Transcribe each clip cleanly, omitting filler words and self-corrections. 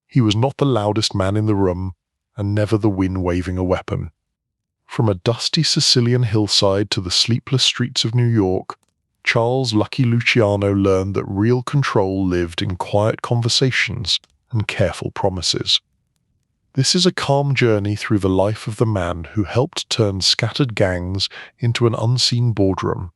He was not the loudest man in the room, and never the wind waving a weapon. From a dusty Sicilian hillside to the sleepless streets of New York, Charles Lucky Luciano learned that real control lived in quiet conversations and careful promises. This is a calm journey through the life of the man who helped turn scattered gangs into an unseen boardroom,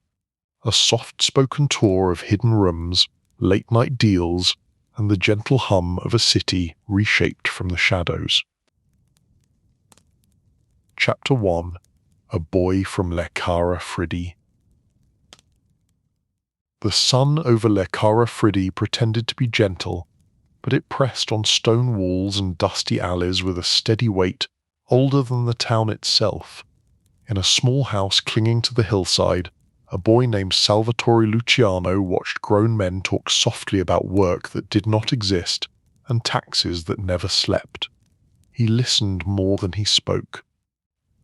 a soft-spoken tour of hidden rooms, late-night deals, and the gentle hum of a city reshaped from the shadows. Chapter 1. A Boy from Le Cara Friddi. The sun over Le Cara Friddi pretended to be gentle, but it pressed on stone walls and dusty alleys with a steady weight older than the town itself. In a small house clinging to the hillside, a boy named Salvatore Luciano watched grown men talk softly about work that did not exist and taxes that never slept. He listened more than he spoke.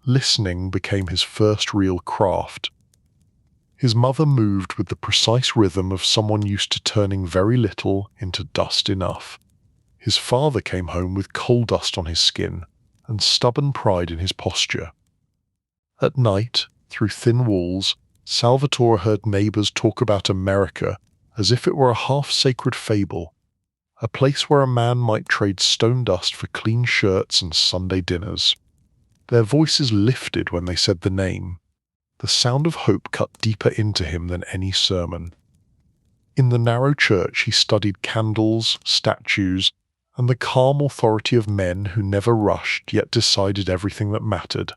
Listening became his first real craft. His mother moved with the precise rhythm of someone used to turning very little into dust enough. His father came home with coal dust on his skin and stubborn pride in his posture. At night, through thin walls, Salvatore heard neighbors talk about America as if it were a half-sacred fable, a place where a man might trade stone dust for clean shirts and Sunday dinners. Their voices lifted when they said the name. The sound of hope cut deeper into him than any sermon. In the narrow church he studied candles, statues, and the calm authority of men who never rushed yet decided everything that mattered.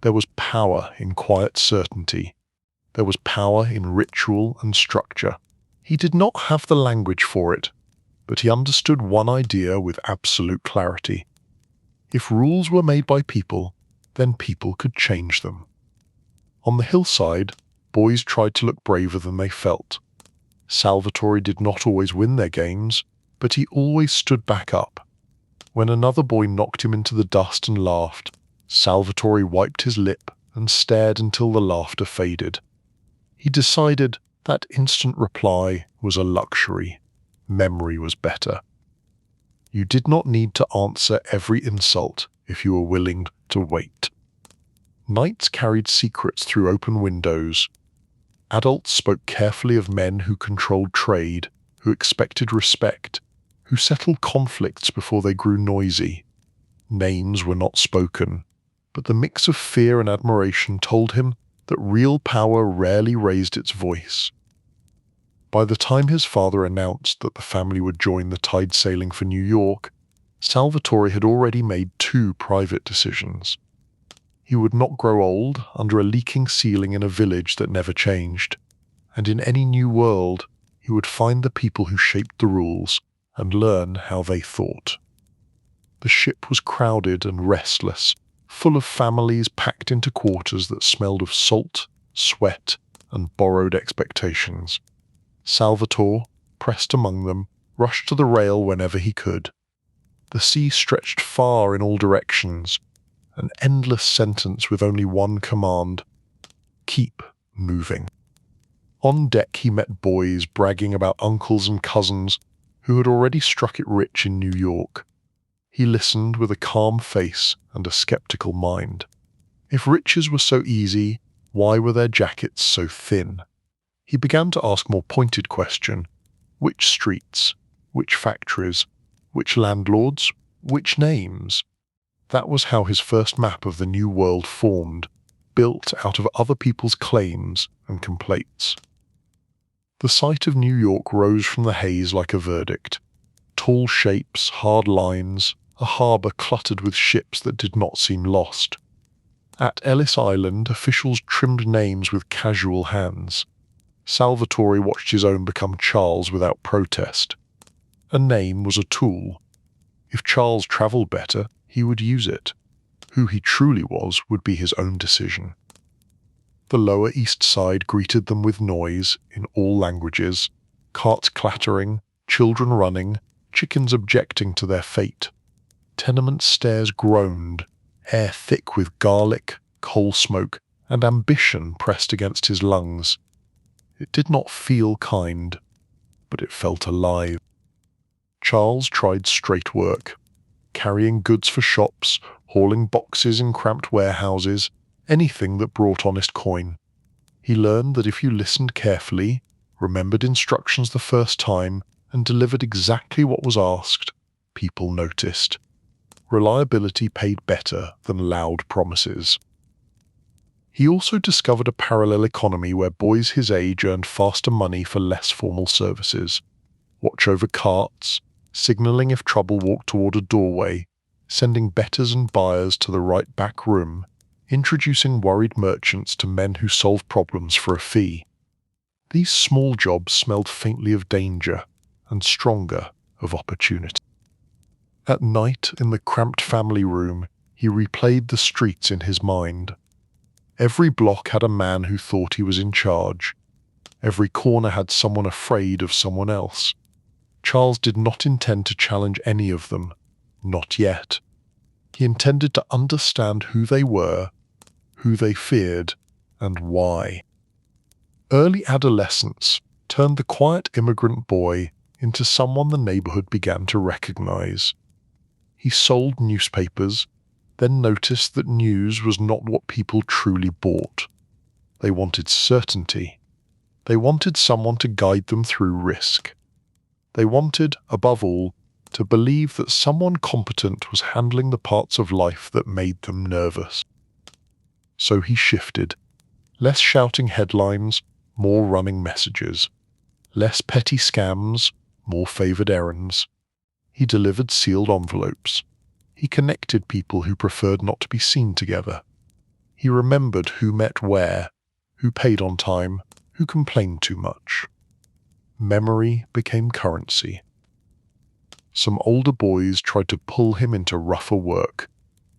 There was power in quiet certainty. There was power in ritual and structure. He did not have the language for it, but he understood one idea with absolute clarity. If rules were made by people, then people could change them. On the hillside, boys tried to look braver than they felt. Salvatore did not always win their games, but he always stood back up. When another boy knocked him into the dust and laughed, Salvatore wiped his lip and stared until the laughter faded. He decided that instant reply was a luxury. Memory was better. You did not need to answer every insult if you were willing to wait. Nights carried secrets through open windows. Adults spoke carefully of men who controlled trade, who expected respect, who settled conflicts before they grew noisy. Names were not spoken, but the mix of fear and admiration told him that real power rarely raised its voice. By the time his father announced that the family would join the tide sailing for New York, Salvatore had already made 2 private decisions. He would not grow old under a leaking ceiling in a village that never changed, and in any new world he would find the people who shaped the rules and learn how they thought. The ship was crowded and restless, full of families packed into quarters that smelled of salt, sweat, and borrowed expectations. Salvatore, pressed among them, rushed to the rail whenever he could. The sea stretched far in all directions, an endless sentence with only one command: keep moving. On deck he met boys bragging about uncles and cousins who had already struck it rich in New York. He listened with a calm face and a skeptical mind. If riches were so easy, why were their jackets so thin? He began to ask more pointed question: which streets, which factories, which landlords, which names? That was how his first map of the new world formed, built out of other people's claims and complaints. The sight of New York rose from the haze like a verdict. Tall shapes, hard lines, a harbour cluttered with ships that did not seem lost. At Ellis Island, officials trimmed names with casual hands. Salvatore watched his own become Charles without protest. A name was a tool. If Charles travelled better, he would use it. Who he truly was would be his own decision. The Lower East Side greeted them with noise in all languages, carts clattering, children running, chickens objecting to their fate. Tenement stairs groaned, air thick with garlic, coal smoke, and ambition pressed against his lungs. It did not feel kind, but it felt alive. Charles tried straight work, carrying goods for shops, hauling boxes in cramped warehouses, anything that brought honest coin. He learned that if you listened carefully, remembered instructions the first time, and delivered exactly what was asked, people noticed. Reliability paid better than loud promises. He also discovered a parallel economy where boys his age earned faster money for less formal services. Watch over carts, signalling if trouble walked toward a doorway, sending bettors and buyers to the right back room, introducing worried merchants to men who solve problems for a fee. These small jobs smelled faintly of danger and stronger of opportunity. At night, in the cramped family room, he replayed the streets in his mind. Every block had a man who thought he was in charge. Every corner had someone afraid of someone else. Charles did not intend to challenge any of them, not yet. He intended to understand who they were, who they feared, and why. Early adolescence turned the quiet immigrant boy into someone the neighborhood began to recognize. He sold newspapers, then noticed that news was not what people truly bought. They wanted certainty. They wanted someone to guide them through risk. They wanted, above all, to believe that someone competent was handling the parts of life that made them nervous. So he shifted. Less shouting headlines, more running messages. Less petty scams, more favored errands. He delivered sealed envelopes. He connected people who preferred not to be seen together. He remembered who met where, who paid on time, who complained too much. Memory became currency. Some older boys tried to pull him into rougher work.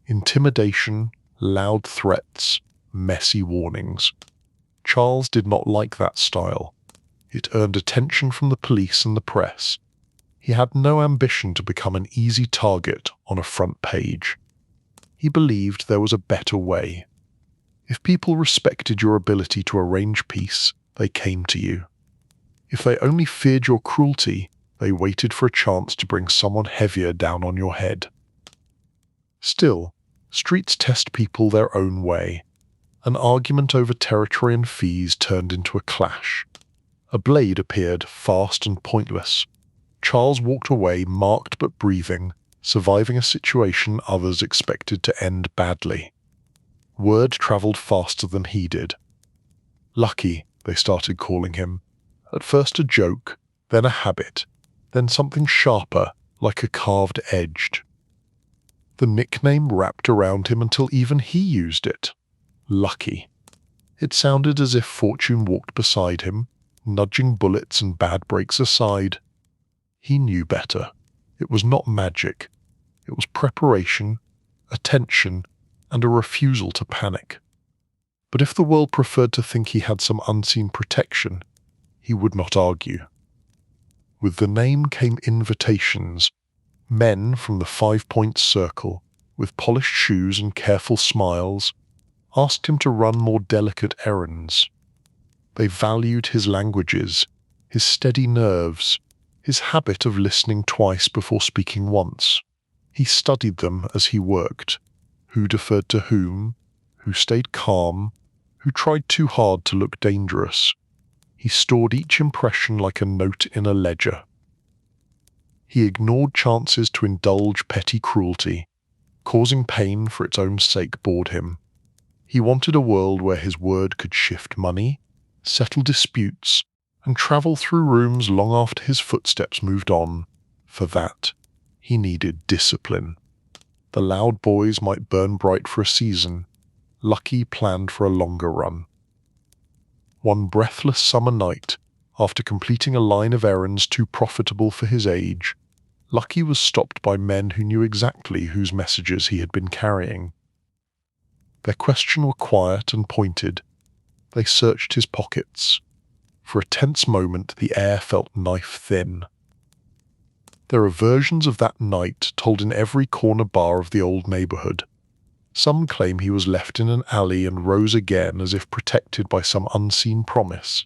Intimidation, loud threats, messy warnings. Charles did not like that style. It earned attention from the police and the press. He had no ambition to become an easy target on a front page. He believed there was a better way. If people respected your ability to arrange peace, they came to you. If they only feared your cruelty, they waited for a chance to bring someone heavier down on your head. Still, streets test people their own way. An argument over territory and fees turned into a clash. A blade appeared, fast and pointless. Charles walked away, marked but breathing, surviving a situation others expected to end badly. Word travelled faster than he did. Lucky, they started calling him. At first a joke, then a habit, then something sharper, like a carved edge. The nickname wrapped around him until even he used it. Lucky. It sounded as if fortune walked beside him, nudging bullets and bad breaks aside. He knew better. It was not magic. It was preparation, attention, and a refusal to panic. But if the world preferred to think he had some unseen protection, he would not argue. With the name came invitations. Men from the 5 Points Circle, with polished shoes and careful smiles, asked him to run more delicate errands. They valued his languages, his steady nerves, his habit of listening twice before speaking once. He studied them as he worked, who deferred to whom, who stayed calm, who tried too hard to look dangerous. He stored each impression like a note in a ledger. He ignored chances to indulge petty cruelty. Causing pain for its own sake bored him. He wanted a world where his word could shift money, settle disputes, and travel through rooms long after his footsteps moved on. For that, he needed discipline. The loud boys might burn bright for a season. Lucky planned for a longer run. One breathless summer night, after completing a line of errands too profitable for his age, Lucky was stopped by men who knew exactly whose messages he had been carrying. Their questions were quiet and pointed. They searched his pockets. For a tense moment, the air felt knife-thin. There are versions of that night told in every corner bar of the old neighborhood. Some claim he was left in an alley and rose again as if protected by some unseen promise.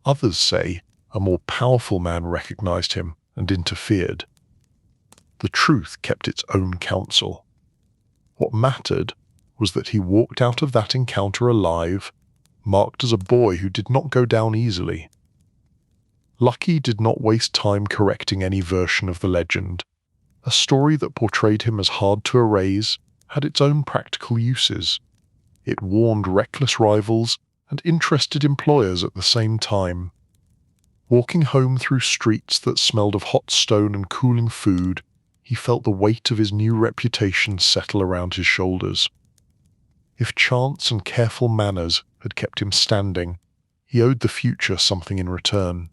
Others say a more powerful man recognized him and interfered. The truth kept its own counsel. What mattered was that he walked out of that encounter alive, marked as a boy who did not go down easily. Lucky did not waste time correcting any version of the legend. A story that portrayed him as hard to erase had its own practical uses. It warned reckless rivals and interested employers at the same time. Walking home through streets that smelled of hot stone and cooling food, he felt the weight of his new reputation settle around his shoulders. If chance and careful manners had kept him standing, he owed the future something in return.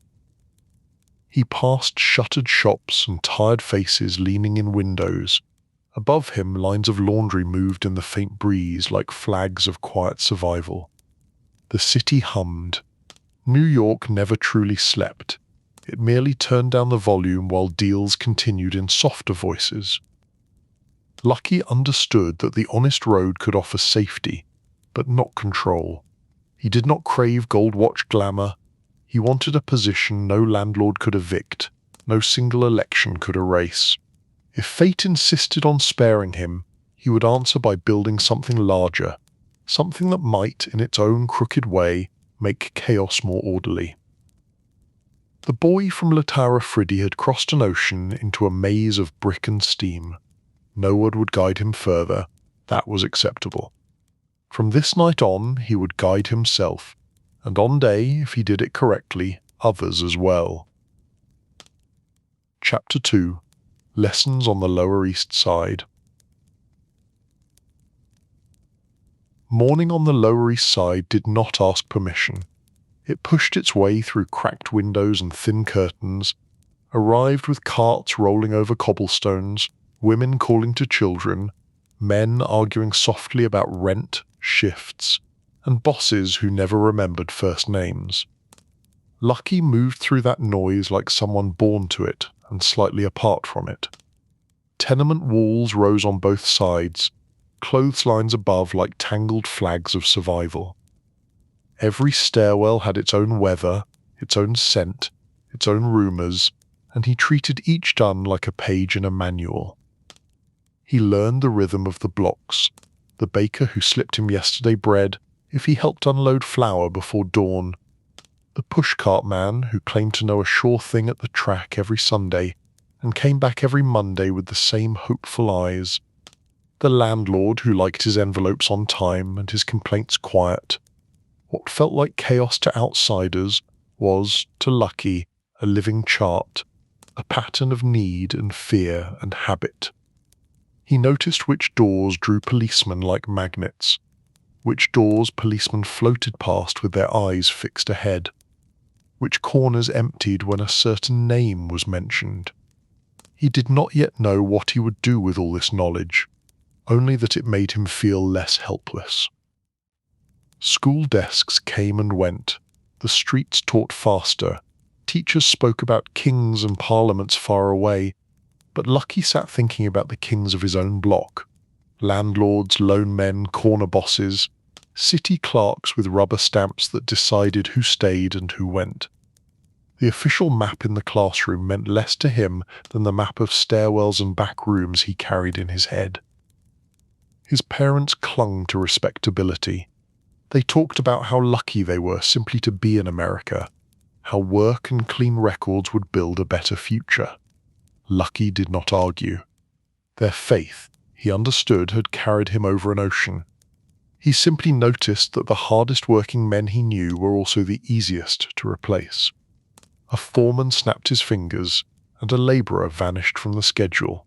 He passed shuttered shops and tired faces leaning in windows. Above him, lines of laundry moved in the faint breeze like flags of quiet survival. The city hummed. New York never truly slept. It merely turned down the volume while deals continued in softer voices. Lucky understood that the honest road could offer safety, but not control. He did not crave gold-watch glamour. He wanted a position no landlord could evict, no single election could erase. If fate insisted on sparing him, he would answer by building something larger, something that might, in its own crooked way, make chaos more orderly. The boy from Latara Friddi had crossed an ocean into a maze of brick and steam. No one would guide him further. That was acceptable. From this night on, he would guide himself, and on day, if he did it correctly, others as well. Chapter 2. Lessons on the Lower East Side. Morning on the Lower East Side did not ask permission. It pushed its way through cracked windows and thin curtains, arrived with carts rolling over cobblestones, women calling to children, men arguing softly about rent, shifts, and bosses who never remembered first names. Lucky moved through that noise like someone born to it and slightly apart from it. Tenement walls rose on both sides, clotheslines above like tangled flags of survival. Every stairwell had its own weather, its own scent, its own rumours, and he treated each done like a page in a manual. He learned the rhythm of the blocks, the baker who slipped him yesterday bread if he helped unload flour before dawn, the pushcart man who claimed to know a sure thing at the track every Sunday and came back every Monday with the same hopeful eyes, the landlord who liked his envelopes on time and his complaints quiet. What felt like chaos to outsiders was, to Lucky, a living chart, a pattern of need and fear and habit. He noticed which doors drew policemen like magnets, which doors policemen floated past with their eyes fixed ahead, which corners emptied when a certain name was mentioned. He did not yet know what he would do with all this knowledge, only that it made him feel less helpless. School desks came and went, the streets taught faster, teachers spoke about kings and parliaments far away, but Lucky sat thinking about the kings of his own block, landlords, loan men, corner bosses, city clerks with rubber stamps that decided who stayed and who went. The official map in the classroom meant less to him than the map of stairwells and back rooms he carried in his head. His parents clung to respectability. They talked about how lucky they were simply to be in America, how work and clean records would build a better future. Lucky did not argue. Their faith, he understood, had carried him over an ocean. He simply noticed that the hardest working men he knew were also the easiest to replace. A foreman snapped his fingers, and a labourer vanished from the schedule.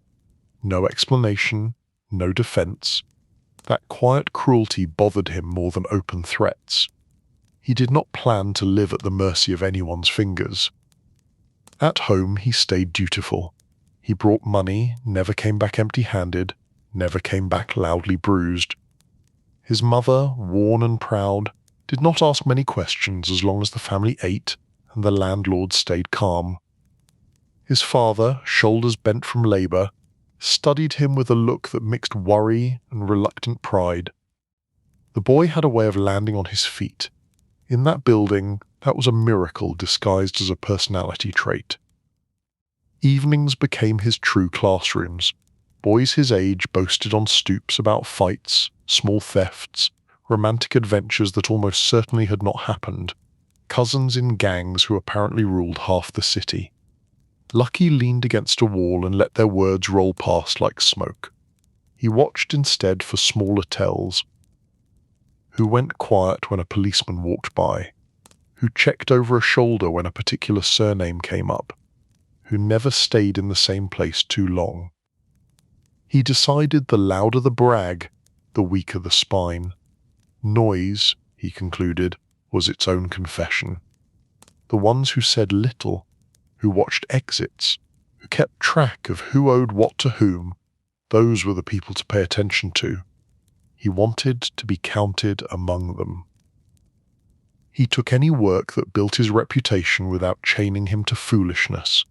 No explanation, no defence. That quiet cruelty bothered him more than open threats. He did not plan to live at the mercy of anyone's fingers. At home he stayed dutiful. He brought money, never came back empty-handed, never came back loudly bruised. His mother, worn and proud, did not ask many questions as long as the family ate and the landlord stayed calm. His father, shoulders bent from labour, studied him with a look that mixed worry and reluctant pride. The boy had a way of landing on his feet. In that building, that was a miracle disguised as a personality trait. Evenings became his true classrooms. Boys his age boasted on stoops about fights, small thefts, romantic adventures that almost certainly had not happened, cousins in gangs who apparently ruled half the city. Lucky leaned against a wall and let their words roll past like smoke. He watched instead for smaller tells. Who went quiet when a policeman walked by, who checked over a shoulder when a particular surname came up, who never stayed in the same place too long. He decided the louder the brag, the weaker the spine. Noise, he concluded, was its own confession. The ones who said little, who watched exits, who kept track of who owed what to whom, those were the people to pay attention to. He wanted to be counted among them. He took any work that built his reputation without chaining him to foolishness.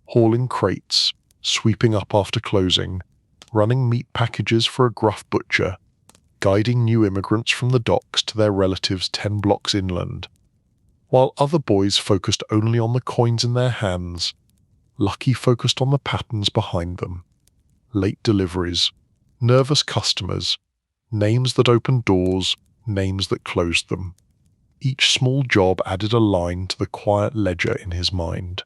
Hauling crates, sweeping up after closing, running meat packages for a gruff butcher, guiding new immigrants from the docks to their relatives 10 blocks inland. While other boys focused only on the coins in their hands, Lucky focused on the patterns behind them. Late deliveries, nervous customers, names that opened doors, names that closed them. Each small job added a line to the quiet ledger in his mind.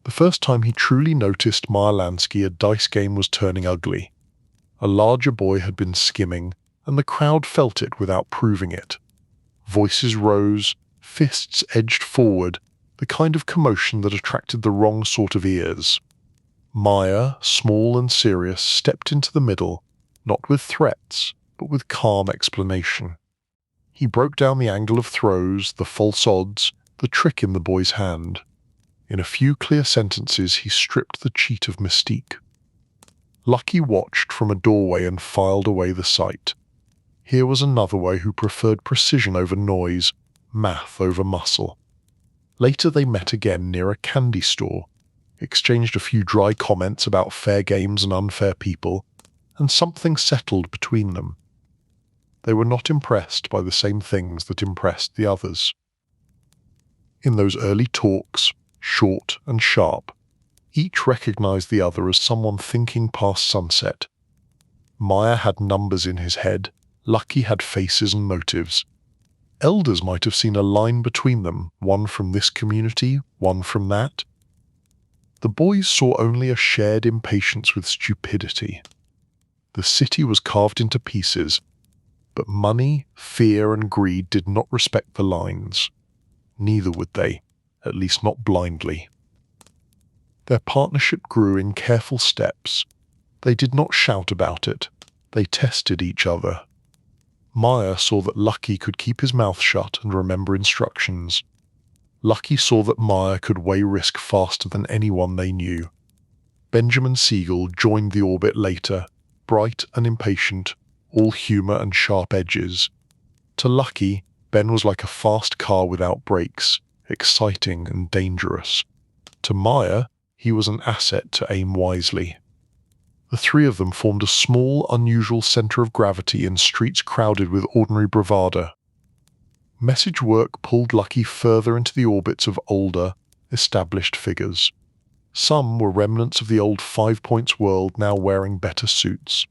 The first time he truly noticed Meyer Lansky, a dice game was turning ugly. A larger boy had been skimming, and the crowd felt it without proving it. Voices rose, fists edged forward, the kind of commotion that attracted the wrong sort of ears. Meyer, small and serious, stepped into the middle, not with threats, but with calm explanation. He broke down the angle of throws, the false odds, the trick in the boy's hand. In a few clear sentences he stripped the cheat of mystique. Lucky watched from a doorway and filed away the sight. Here was another way who preferred precision over noise, math over muscle. Later they met again near a candy store, exchanged a few dry comments about fair games and unfair people, and something settled between them. They were not impressed by the same things that impressed the others. In those early talks, short and sharp, each recognized the other as someone thinking past sunset. Meyer had numbers in his head, Lucky had faces and motives. Elders might have seen a line between them, one from this community, one from that. The boys saw only a shared impatience with stupidity. The city was carved into pieces, but money, fear, and greed did not respect the lines. Neither would they, at least not blindly. Their partnership grew in careful steps. They did not shout about it. They tested each other. Meyer saw that Lucky could keep his mouth shut and remember instructions. Lucky saw that Meyer could weigh risk faster than anyone they knew. Benjamin Siegel joined the orbit later, bright and impatient, all humor and sharp edges. To Lucky, Ben was like a fast car without brakes, exciting and dangerous. To Meyer, he was an asset to aim wisely. The three of them formed a small, unusual center of gravity in streets crowded with ordinary bravado. Message work pulled Lucky further into the orbits of older, established figures. Some were remnants of the old 5 Points world now wearing better suits.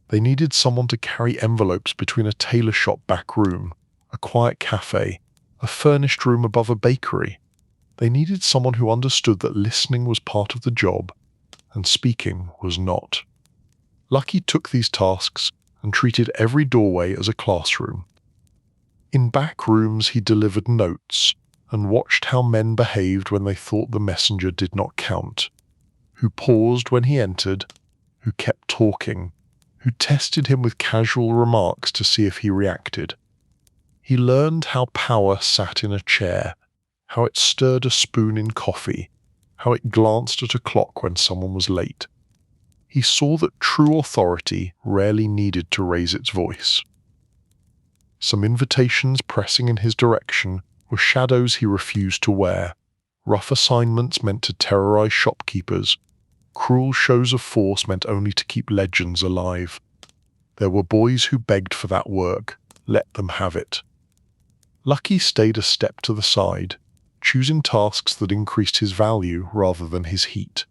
They needed someone to carry envelopes between a tailor shop back room, a quiet cafe, a furnished room above a bakery. They needed someone who understood that listening was part of the job, and speaking was not. Lucky took these tasks and treated every doorway as a classroom. In back rooms he delivered notes and watched how men behaved when they thought the messenger did not count, who paused when he entered, who kept talking, who tested him with casual remarks to see if he reacted. He learned how power sat in a chair, how it stirred a spoon in coffee, how it glanced at a clock when someone was late. He saw that true authority rarely needed to raise its voice. Some invitations pressing in his direction were shadows he refused to wear, rough assignments meant to terrorize shopkeepers, cruel shows of force meant only to keep legends alive. There were boys who begged for that work. Let them have it. Lucky stayed a step to the side, choosing tasks that increased his value rather than his heat.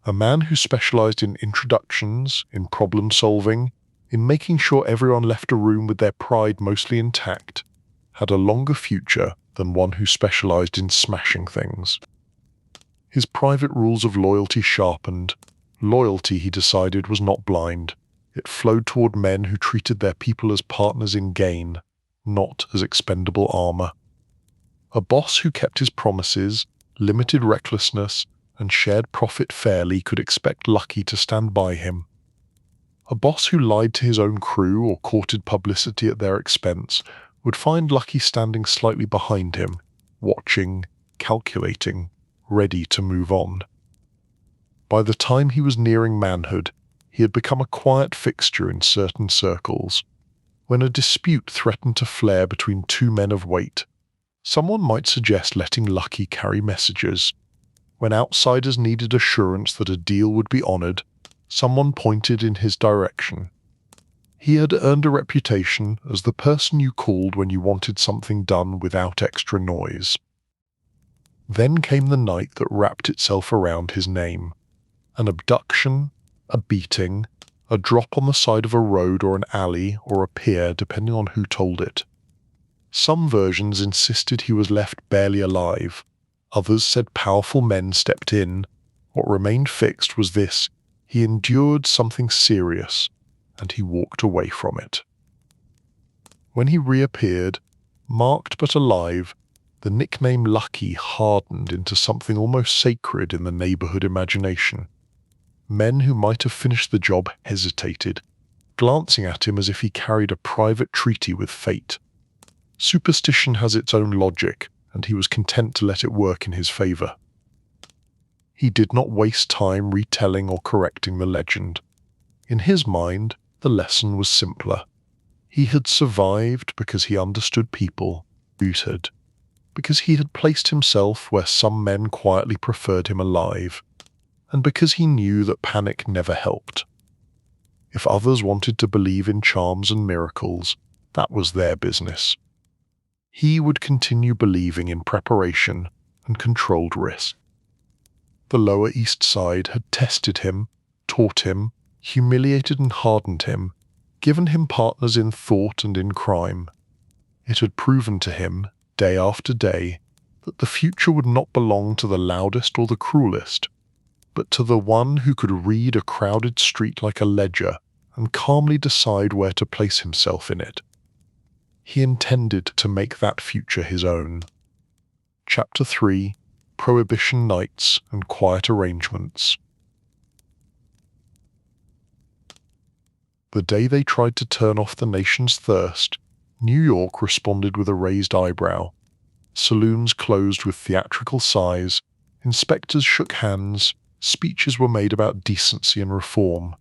A man who specialized in introductions, in problem-solving, in making sure everyone left a room with their pride mostly intact, had a longer future than one who specialized in smashing things. His private rules of loyalty sharpened. Loyalty, he decided, was not blind. It flowed toward men who treated their people as partners in gain, not as expendable armor. A boss who kept his promises, limited recklessness, and shared profit fairly could expect Lucky to stand by him. A boss who lied to his own crew or courted publicity at their expense would find Lucky standing slightly behind him, watching, calculating, ready to move on. By the time he was nearing manhood, he had become a quiet fixture in certain circles. When a dispute threatened to flare between two men of weight, someone might suggest letting Lucky carry messages. When outsiders needed assurance that a deal would be honored, someone pointed in his direction. He had earned a reputation as the person you called when you wanted something done without extra noise. Then came the night that wrapped itself around his name. An abduction, a beating, a drop on the side of a road or an alley or a pier, depending on who told it. Some versions insisted he was left barely alive. Others said powerful men stepped in. What remained fixed was this: he endured something serious, and he walked away from it. When he reappeared, marked but alive, the nickname Lucky hardened into something almost sacred in the neighborhood imagination. Men who might have finished the job hesitated, glancing at him as if he carried a private treaty with fate. Superstition has its own logic, and he was content to let it work in his favor. He did not waste time retelling or correcting the legend. In his mind, the lesson was simpler. He had survived because he understood people, rooted, because he had placed himself where some men quietly preferred him alive, and because he knew that panic never helped. If others wanted to believe in charms and miracles, that was their business. He would continue believing in preparation and controlled risk. The Lower East Side had tested him, taught him, humiliated and hardened him, given him partners in thought and in crime. It had proven to him, day after day, that the future would not belong to the loudest or the cruelest, but to the one who could read a crowded street like a ledger and calmly decide where to place himself in it. He intended to make that future his own. Chapter 3: Prohibition Nights and Quiet Arrangements. The day they tried to turn off the nation's thirst, New York responded with a raised eyebrow. Saloons closed with theatrical sighs, inspectors shook hands, speeches were made about decency and reform.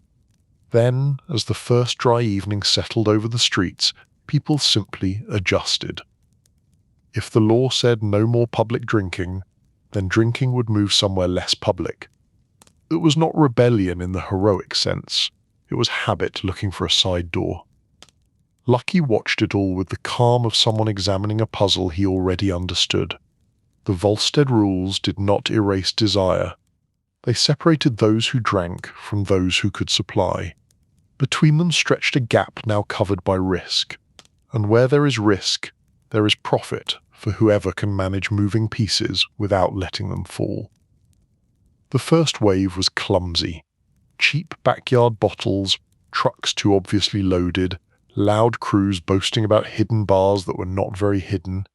Then, as the first dry evening settled over the streets, people simply adjusted. If the law said no more public drinking, then drinking would move somewhere less public. It was not rebellion in the heroic sense. It was habit looking for a side door. Lucky watched it all with the calm of someone examining a puzzle he already understood. The Volstead rules did not erase desire. They separated those who drank from those who could supply. Between them stretched a gap now covered by risk. And where there is risk, there is profit for whoever can manage moving pieces without letting them fall. The first wave was clumsy. Cheap backyard bottles, trucks too obviously loaded, loud crews boasting about hidden bars that were not very hidden.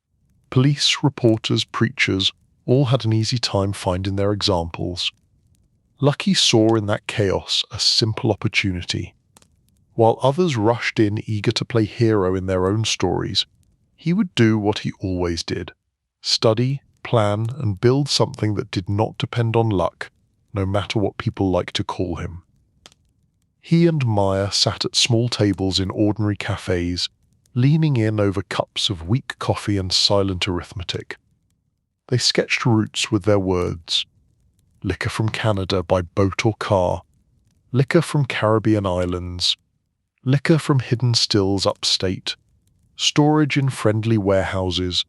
Police, reporters, preachers, all had an easy time finding their examples. Lucky saw in that chaos a simple opportunity. While others rushed in eager to play hero in their own stories, he would do what he always did: study, plan, and build something that did not depend on luck, no matter what people liked to call him. He and Maya sat at small tables in ordinary cafes, leaning in over cups of weak coffee and silent arithmetic. They sketched routes with their words. Liquor from Canada by boat or car, liquor from Caribbean islands, liquor from hidden stills upstate, storage in friendly warehouses,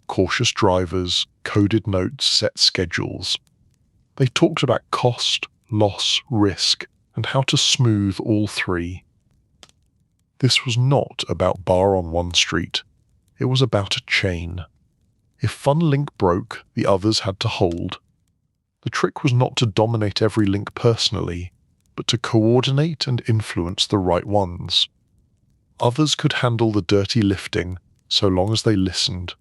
cautious drivers, coded notes, set schedules. They talked about cost, loss, risk, and how to smooth all three. This was not about bar on one street. It was about a chain. If one link broke, the others had to hold. The trick was not to dominate every link personally, but to coordinate and influence the right ones. Others could handle the dirty lifting, so long as they listened.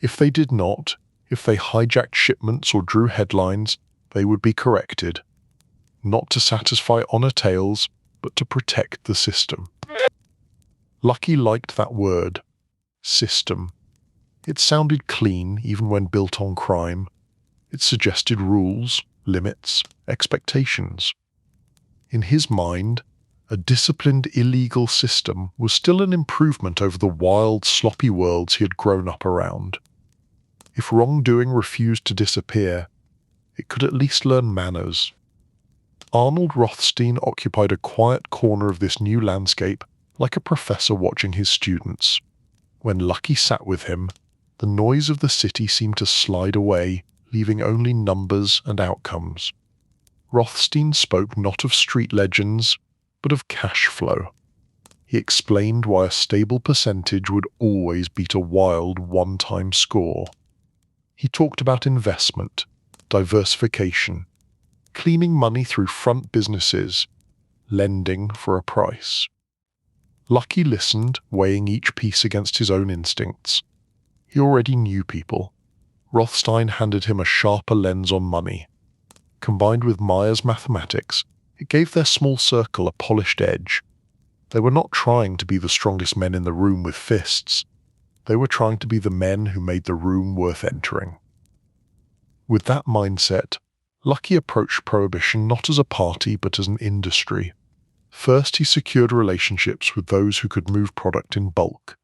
If they did not, if they hijacked shipments or drew headlines, they would be corrected. Not to satisfy honor tales, but to protect the system. Lucky liked that word, system. It sounded clean even when built on crime. It suggested rules, limits, expectations. In his mind, a disciplined illegal system was still an improvement over the wild, sloppy worlds he had grown up around. If wrongdoing refused to disappear, it could at least learn manners. Arnold Rothstein occupied a quiet corner of this new landscape like a professor watching his students. When Lucky sat with him, the noise of the city seemed to slide away, leaving only numbers and outcomes. Rothstein spoke not of street legends, but of cash flow. He explained why a stable percentage would always beat a wild one-time score. He talked about investment, diversification, cleaning money through front businesses, lending for a price. Lucky listened, weighing each piece against his own instincts. He already knew people. Rothstein handed him a sharper lens on money. Combined with Meyer's mathematics, it gave their small circle a polished edge. They were not trying to be the strongest men in the room with fists. They were trying to be the men who made the room worth entering. With that mindset, Lucky approached Prohibition not as a party but as an industry. First, he secured relationships with those who could move product in bulk.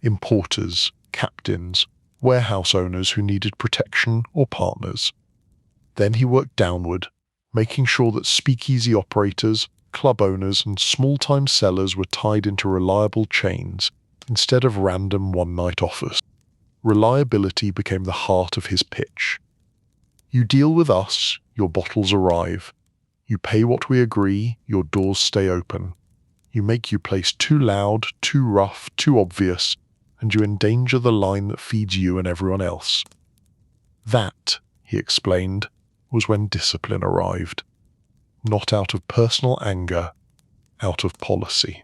Importers, captains, warehouse owners who needed protection or partners. Then he worked downward, making sure that speakeasy operators, club owners, and small-time sellers were tied into reliable chains instead of random one-night offers. Reliability became the heart of his pitch. You deal with us, your bottles arrive. You pay what we agree, your doors stay open. You make your place too loud, too rough, too obvious, and you endanger the line that feeds you and everyone else. That, he explained, was when discipline arrived. Not out of personal anger, out of policy.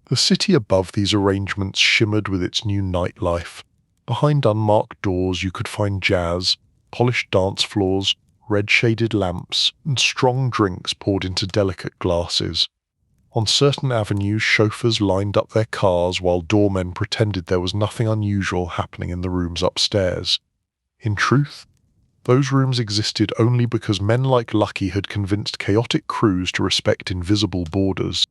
The city above these arrangements shimmered with its new nightlife. Behind unmarked doors you could find jazz, polished dance floors, red-shaded lamps, and strong drinks poured into delicate glasses. On certain avenues, chauffeurs lined up their cars while doormen pretended there was nothing unusual happening in the rooms upstairs. In truth, those rooms existed only because men like Lucky had convinced chaotic crews to respect invisible borders.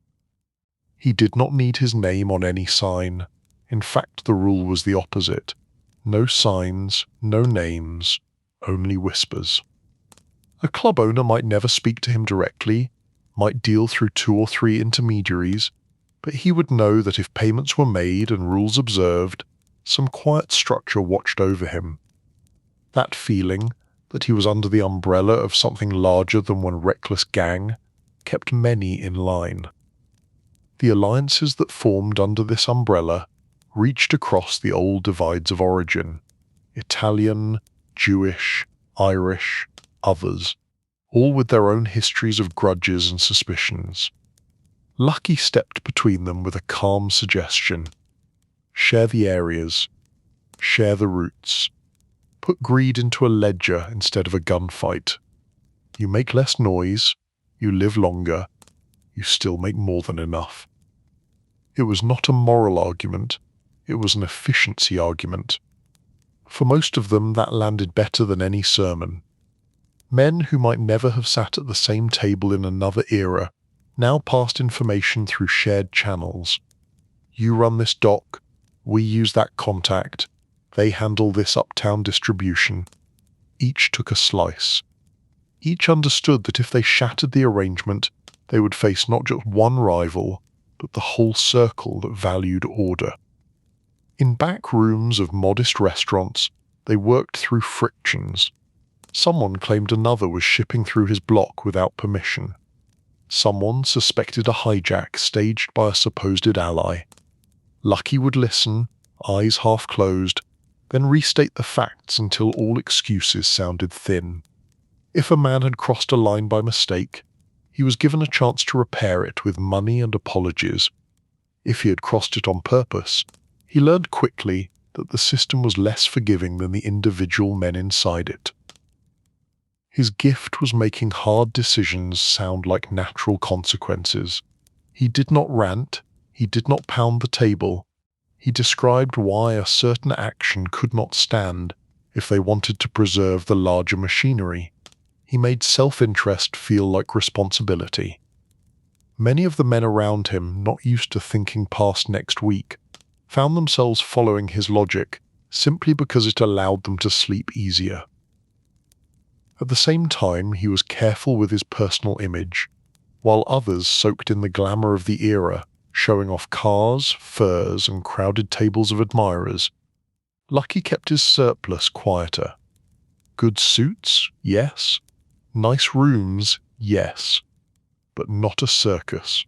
He did not need his name on any sign. In fact, the rule was the opposite. No signs, no names, only whispers. A club owner might never speak to him directly, might deal through 2 or 3 intermediaries, but he would know that if payments were made and rules observed, some quiet structure watched over him. That feeling, that he was under the umbrella of something larger than one reckless gang, kept many in line. The alliances that formed under this umbrella reached across the old divides of origin: Italian, Jewish, Irish, others, all with their own histories of grudges and suspicions. Lucky stepped between them with a calm suggestion. Share the areas. Share the routes. Put greed into a ledger instead of a gunfight. You make less noise, you live longer, you still make more than enough. It was not a moral argument, it was an efficiency argument. For most of them, that landed better than any sermon. Men who might never have sat at the same table in another era now passed information through shared channels. You run this dock, we use that contact, they handle this uptown distribution. Each took a slice. Each understood that if they shattered the arrangement, they would face not just one rival, but the whole circle that valued order. In back rooms of modest restaurants, they worked through frictions. Someone claimed another was shipping through his block without permission. Someone suspected a hijack staged by a supposed ally. Lucky would listen, eyes half closed, then restate the facts until all excuses sounded thin. If a man had crossed a line by mistake, he was given a chance to repair it with money and apologies. If he had crossed it on purpose, he learned quickly that the system was less forgiving than the individual men inside it. His gift was making hard decisions sound like natural consequences. He did not rant, he did not pound the table. He described why a certain action could not stand if they wanted to preserve the larger machinery. He made self-interest feel like responsibility. Many of the men around him, not used to thinking past next week, found themselves following his logic simply because it allowed them to sleep easier. At the same time, he was careful with his personal image, while others soaked in the glamour of the era, showing off cars, furs, and crowded tables of admirers. Lucky kept his surplus quieter. Good suits? Yes. Nice rooms? Yes. But not a circus.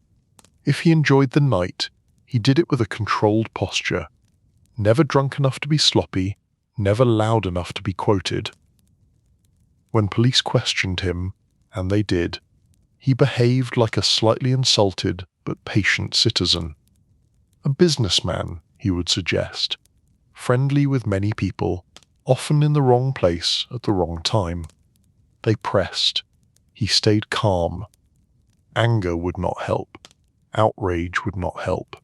If he enjoyed the night, he did it with a controlled posture. Never drunk enough to be sloppy, never loud enough to be quoted. When police questioned him, and they did, he behaved like a slightly insulted but patient citizen. A businessman, he would suggest, friendly with many people, often in the wrong place at the wrong time. They pressed. He stayed calm. Anger would not help. Outrage would not help.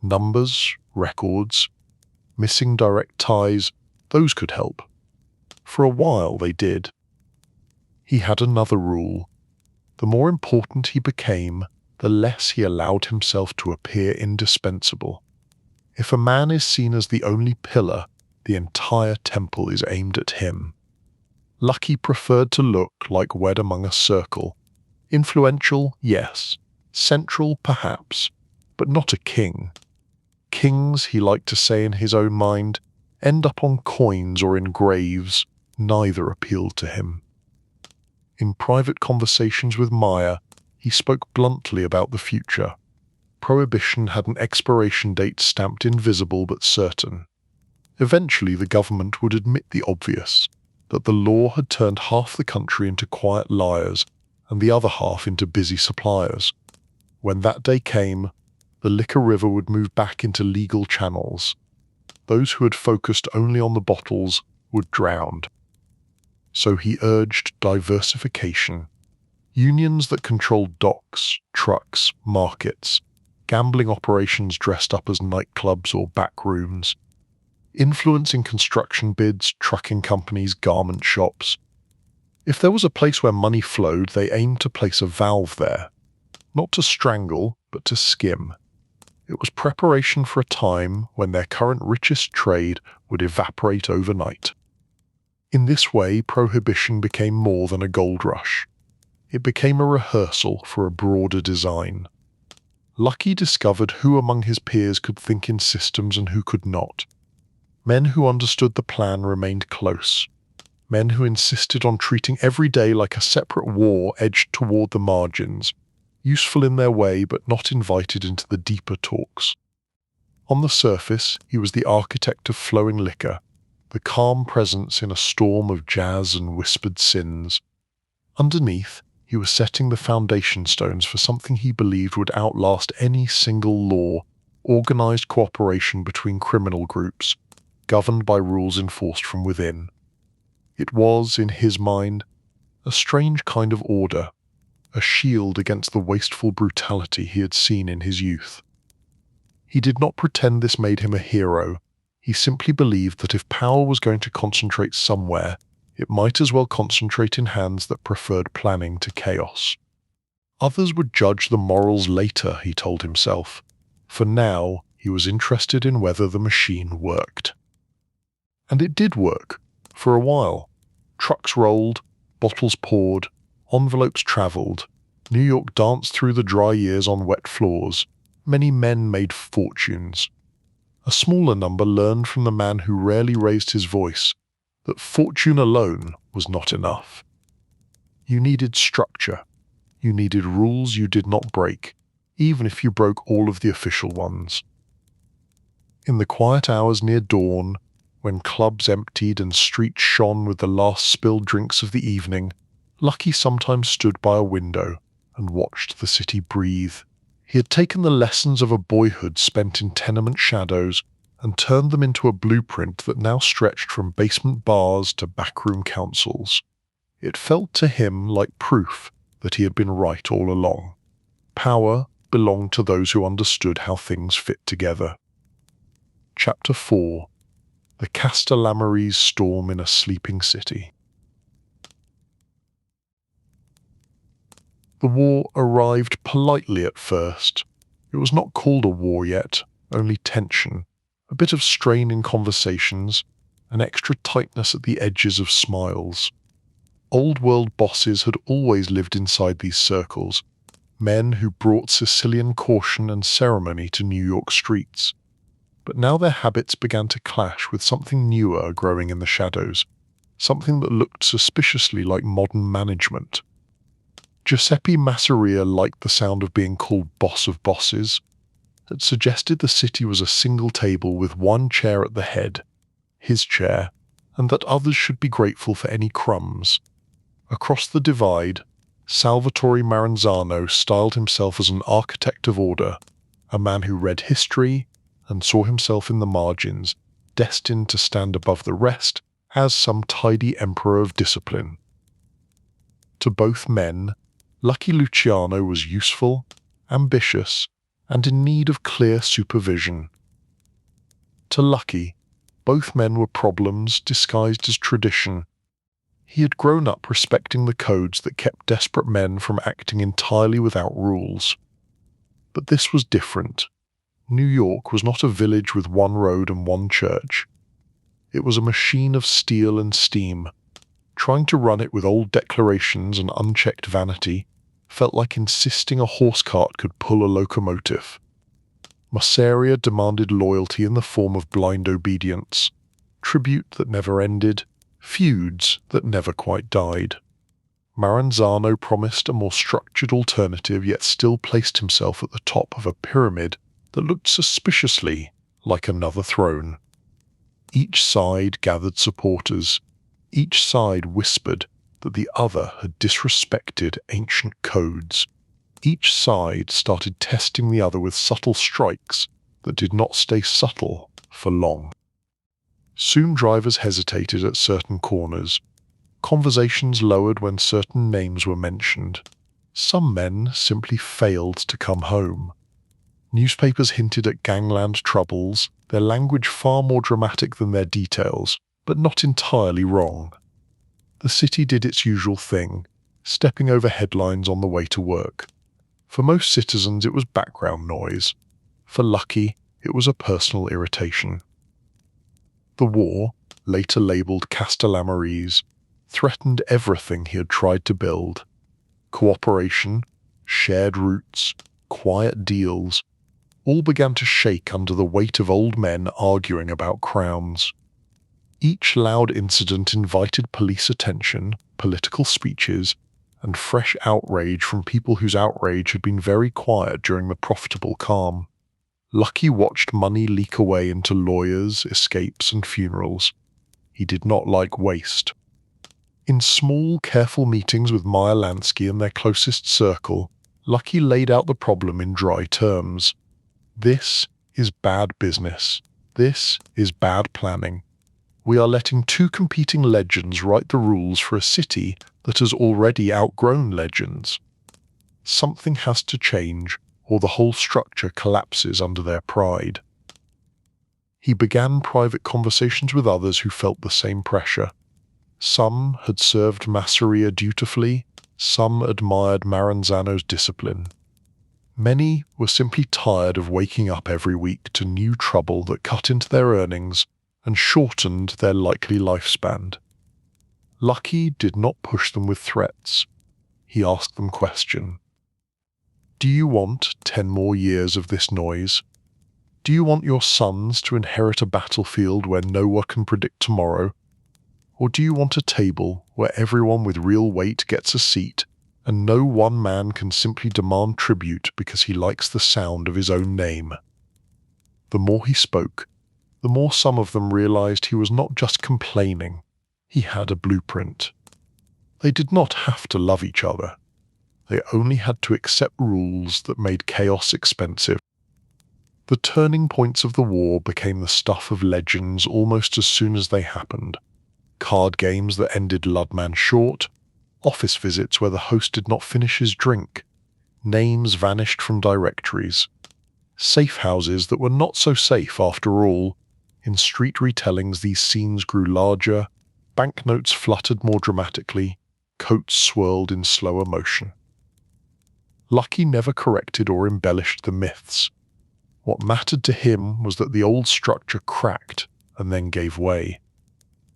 Numbers, records, missing direct ties, those could help. For a while they did. He had another rule. The more important he became, the less he allowed himself to appear indispensable. If a man is seen as the only pillar, the entire temple is aimed at him. Lucky preferred to look like Wed among a circle. Influential, yes. Central, perhaps. But not a king. Kings, he liked to say in his own mind, end up on coins or in graves. Neither appealed to him. In private conversations with Maya, he spoke bluntly about the future. Prohibition had an expiration date stamped invisible but certain. Eventually the government would admit the obvious, that the law had turned half the country into quiet liars and the other half into busy suppliers. When that day came, the liquor river would move back into legal channels. Those who had focused only on the bottles would drown. So he urged diversification. Unions that controlled docks, trucks, markets, gambling operations dressed up as nightclubs or back rooms, influencing construction bids, trucking companies, garment shops. If there was a place where money flowed, they aimed to place a valve there, not to strangle, but to skim. It was preparation for a time when their current richest trade would evaporate overnight. In this way, Prohibition became more than a gold rush. It became a rehearsal for a broader design. Lucky discovered who among his peers could think in systems and who could not. Men who understood the plan remained close. Men who insisted on treating every day like a separate war edged toward the margins, useful in their way but not invited into the deeper talks. On the surface, he was the architect of flowing liquor, the calm presence in a storm of jazz and whispered sins. Underneath, he was setting the foundation stones for something he believed would outlast any single law, organized cooperation between criminal groups, governed by rules enforced from within. It was, in his mind, a strange kind of order, a shield against the wasteful brutality he had seen in his youth. He did not pretend this made him a hero. He simply believed that if power was going to concentrate somewhere, it might as well concentrate in hands that preferred planning to chaos. Others would judge the morals later, he told himself. For now, he was interested in whether the machine worked. And it did work, for a while. Trucks rolled, bottles poured, envelopes travelled. New York danced through the dry years on wet floors. Many men made fortunes. A smaller number learned from the man who rarely raised his voice that fortune alone was not enough. You needed structure. You needed rules you did not break, even if you broke all of the official ones. In the quiet hours near dawn, when clubs emptied and streets shone with the last spilled drinks of the evening, Lucky sometimes stood by a window and watched the city breathe. He had taken the lessons of a boyhood spent in tenement shadows and turned them into a blueprint that now stretched from basement bars to backroom councils. It felt to him like proof that he had been right all along. Power belonged to those who understood how things fit together. Chapter 4. The Castellammarese Storm in a Sleeping City. The war arrived politely at first. It was not called a war yet, only tension, a bit of strain in conversations, an extra tightness at the edges of smiles. Old-world bosses had always lived inside these circles, men who brought Sicilian caution and ceremony to New York streets. But now their habits began to clash with something newer growing in the shadows, something that looked suspiciously like modern management. Giuseppe Masseria liked the sound of being called boss of bosses. It suggested the city was a single table with one chair at the head, his chair, and that others should be grateful for any crumbs. Across the divide, Salvatore Maranzano styled himself as an architect of order, a man who read history and saw himself in the margins, destined to stand above the rest as some tidy emperor of discipline. To both men, Lucky Luciano was useful, ambitious, and in need of clear supervision. To Lucky, both men were problems disguised as tradition. He had grown up respecting the codes that kept desperate men from acting entirely without rules. But this was different. New York was not a village with one road and one church. It was a machine of steel and steam. Trying to run it with old declarations and unchecked vanity felt like insisting a horse cart could pull a locomotive. Masseria demanded loyalty in the form of blind obedience, tribute that never ended, feuds that never quite died. Maranzano promised a more structured alternative, yet still placed himself at the top of a pyramid that looked suspiciously like another throne. Each side gathered supporters. Each side whispered that the other had disrespected ancient codes. Each side started testing the other with subtle strikes that did not stay subtle for long. Soon drivers hesitated at certain corners. Conversations lowered when certain names were mentioned. Some men simply failed to come home. Newspapers hinted at gangland troubles, their language far more dramatic than their details, but not entirely wrong. The city did its usual thing, stepping over headlines on the way to work. For most citizens it was background noise. For Lucky, it was a personal irritation. The war, later labelled Castellammarese, threatened everything he had tried to build. Cooperation, shared routes, quiet deals, all began to shake under the weight of old men arguing about crowns. Each loud incident invited police attention, political speeches, and fresh outrage from people whose outrage had been very quiet during the profitable calm. Lucky watched money leak away into lawyers, escapes, and funerals. He did not like waste. In small, careful meetings with Meyer Lansky and their closest circle, Lucky laid out the problem in dry terms. This is bad business. This is bad planning. We are letting two competing legends write the rules for a city that has already outgrown legends. Something has to change, or the whole structure collapses under their pride. He began private conversations with others who felt the same pressure. Some had served Masseria dutifully, some admired Maranzano's discipline. Many were simply tired of waking up every week to new trouble that cut into their earnings and shortened their likely lifespan. Lucky did not push them with threats. He asked them question. Do you want 10 more years of this noise? Do you want your sons to inherit a battlefield where no one can predict tomorrow? Or do you want a table where everyone with real weight gets a seat and no one man can simply demand tribute because he likes the sound of his own name? The more he spoke, the more some of them realized he was not just complaining. He had a blueprint. They did not have to love each other. They only had to accept rules that made chaos expensive. The turning points of the war became the stuff of legends almost as soon as they happened. Card games that ended Ludman short, office visits where the host did not finish his drink, names vanished from directories, safe houses that were not so safe after all. In street retellings these scenes grew larger, banknotes fluttered more dramatically, coats swirled in slower motion. Lucky never corrected or embellished the myths. What mattered to him was that the old structure cracked and then gave way.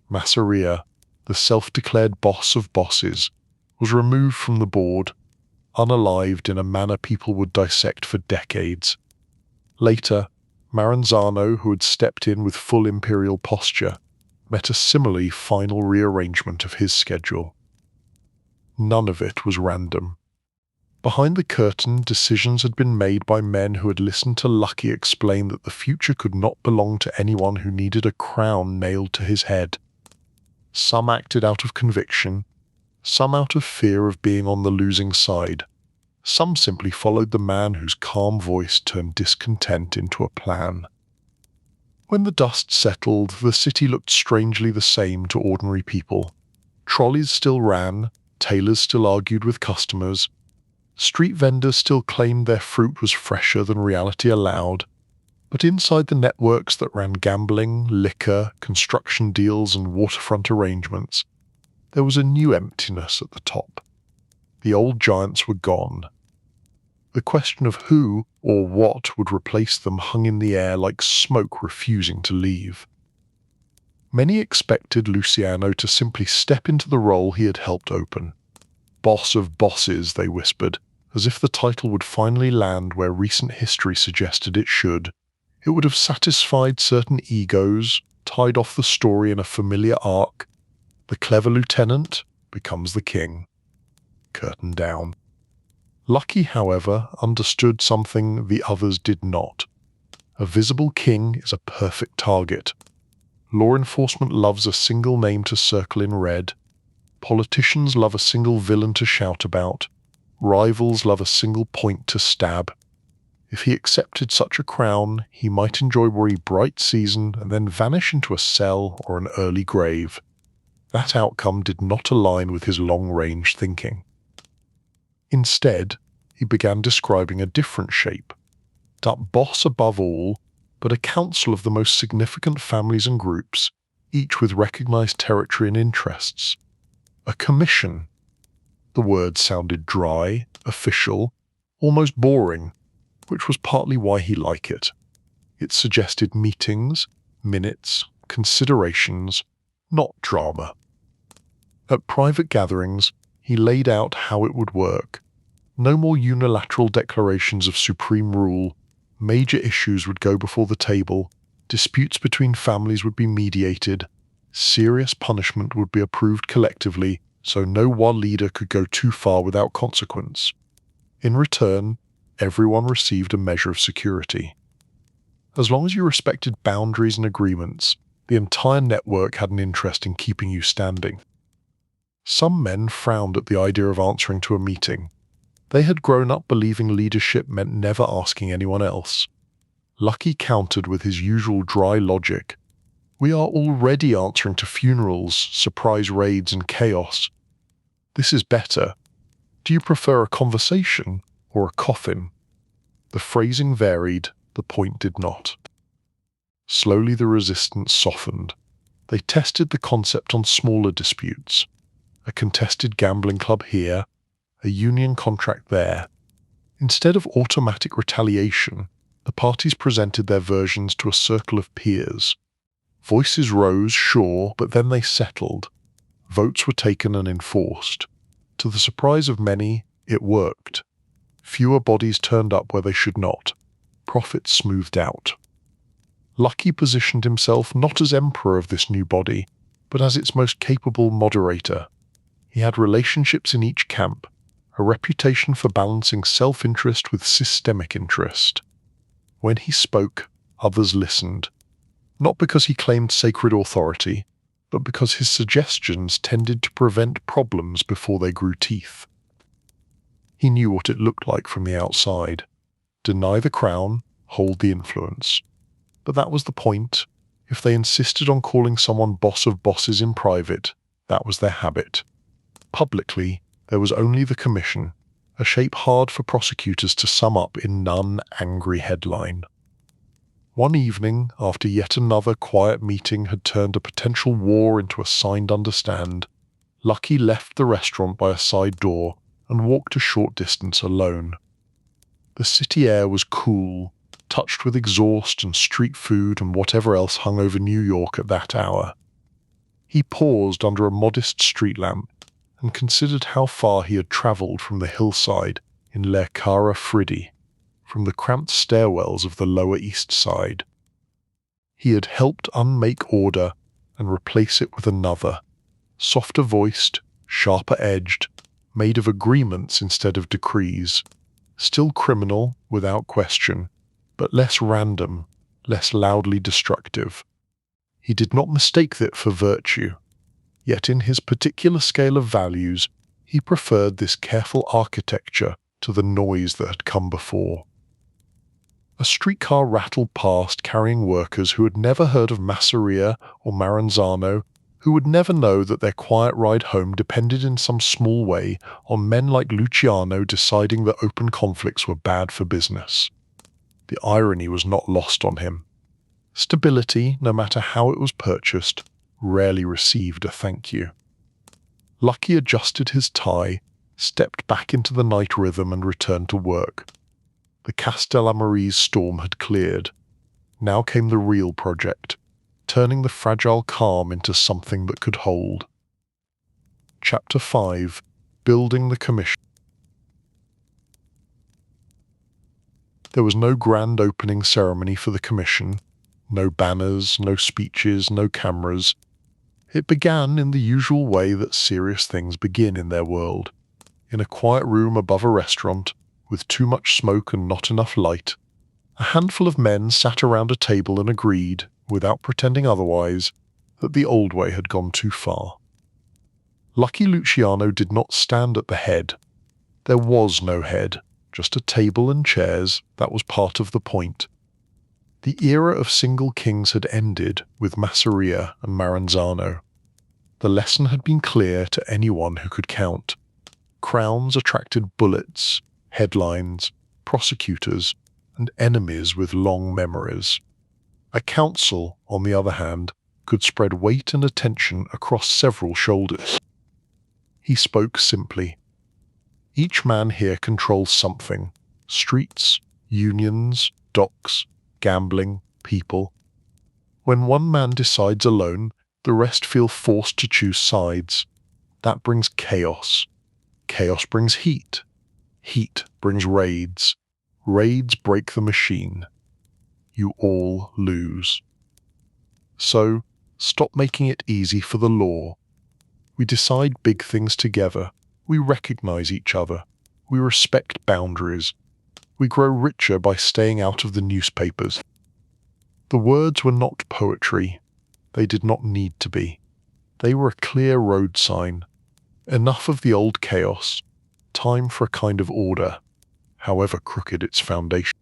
Masseria, the self-declared boss of bosses, was removed from the board, unalived in a manner people would dissect for decades. Later, Maranzano, who had stepped in with full imperial posture, met a similarly final rearrangement of his schedule. None of it was random. Behind the curtain, decisions had been made by men who had listened to Lucky explain that the future could not belong to anyone who needed a crown nailed to his head. Some acted out of conviction, some out of fear of being on the losing side. Some simply followed the man whose calm voice turned discontent into a plan. When the dust settled, the city looked strangely the same to ordinary people. Trolleys still ran, tailors still argued with customers, street vendors still claimed their fruit was fresher than reality allowed, but inside the networks that ran gambling, liquor, construction deals and waterfront arrangements, there was a new emptiness at the top. The old giants were gone. The question of who or what would replace them hung in the air like smoke refusing to leave. Many expected Luciano to simply step into the role he had helped open. Boss of bosses, they whispered, as if the title would finally land where recent history suggested it should. It would have satisfied certain egos, tied off the story in a familiar arc. The clever lieutenant becomes the king. Curtain down. Lucky, however, understood something the others did not. A visible king is a perfect target. Law enforcement loves a single name to circle in red. Politicians love a single villain to shout about. Rivals love a single point to stab. If he accepted such a crown, he might enjoy a bright season and then vanish into a cell or an early grave. That outcome did not align with his long-range thinking. Instead, he began describing a different shape. Not boss above all, but a council of the most significant families and groups, each with recognized territory and interests. A commission. The word sounded dry, official, almost boring, which was partly why he liked it. It suggested meetings, minutes, considerations, not drama. At private gatherings, he laid out how it would work. No more unilateral declarations of supreme rule. Major issues would go before the table, disputes between families would be mediated, serious punishment would be approved collectively, so no one leader could go too far without consequence. In return, everyone received a measure of security. As long as you respected boundaries and agreements, the entire network had an interest in keeping you standing. Some men frowned at the idea of answering to a meeting. They had grown up believing leadership meant never asking anyone else. Lucky countered with his usual dry logic. We are already answering to funerals, surprise raids, and chaos. This is better. Do you prefer a conversation or a coffin? The phrasing varied, the point did not. Slowly the resistance softened. They tested the concept on smaller disputes. A contested gambling club here, a union contract there. Instead of automatic retaliation, the parties presented their versions to a circle of peers. Voices rose, sure, but then they settled. Votes were taken and enforced. To the surprise of many, it worked. Fewer bodies turned up where they should not. Profits smoothed out. Lucky positioned himself not as emperor of this new body, but as its most capable moderator. He had relationships in each camp, a reputation for balancing self-interest with systemic interest. When he spoke, others listened, not because he claimed sacred authority, but because his suggestions tended to prevent problems before they grew teeth. He knew what it looked like from the outside. Deny the crown, hold the influence. But that was the point. If they insisted on calling someone boss of bosses in private, that was their habit. Publicly, there was only the commission, a shape hard for prosecutors to sum up in none angry headline. One evening, after yet another quiet meeting had turned a potential war into a signed understand, Lucky left the restaurant by a side door and walked a short distance alone. The city air was cool, touched with exhaust and street food and whatever else hung over New York at that hour. He paused under a modest street lamp and considered how far he had travelled from the hillside in Le Cara Friddi, from the cramped stairwells of the Lower East Side. He had helped unmake order and replace it with another, softer-voiced, sharper-edged, made of agreements instead of decrees, still criminal without question, but less random, less loudly destructive. He did not mistake it for virtue, yet in his particular scale of values, he preferred this careful architecture to the noise that had come before. A streetcar rattled past carrying workers who had never heard of Masseria or Maranzano, who would never know that their quiet ride home depended in some small way on men like Luciano deciding that open conflicts were bad for business. The irony was not lost on him. Stability, no matter how it was purchased, rarely received a thank you. Lucky adjusted his tie, stepped back into the night rhythm and returned to work. The Castellammarese storm had cleared. Now came the real project, turning the fragile calm into something that could hold. Chapter 5. Building the Commission. There was no grand opening ceremony for the commission, no banners, no speeches, no cameras. It began in the usual way that serious things begin in their world, in a quiet room above a restaurant, with too much smoke and not enough light. A handful of men sat around a table and agreed, without pretending otherwise, that the old way had gone too far. Lucky Luciano did not stand at the head. There was no head, just a table and chairs. That was part of the point. The era of single kings had ended with Masseria and Maranzano. The lesson had been clear to anyone who could count. Crowns attracted bullets, headlines, prosecutors, and enemies with long memories. A council, on the other hand, could spread weight and attention across several shoulders. He spoke simply. Each man here controls something: streets, unions, docks, gambling, people. When one man decides alone, the rest feel forced to choose sides. That brings chaos. Chaos brings heat. Heat brings raids. Raids break the machine. You all lose. So, stop making it easy for the law. We decide big things together. We recognize each other. We respect boundaries. We grow richer by staying out of the newspapers. The words were not poetry. They did not need to be. They were a clear road sign. Enough of the old chaos. Time for a kind of order, however crooked its foundation.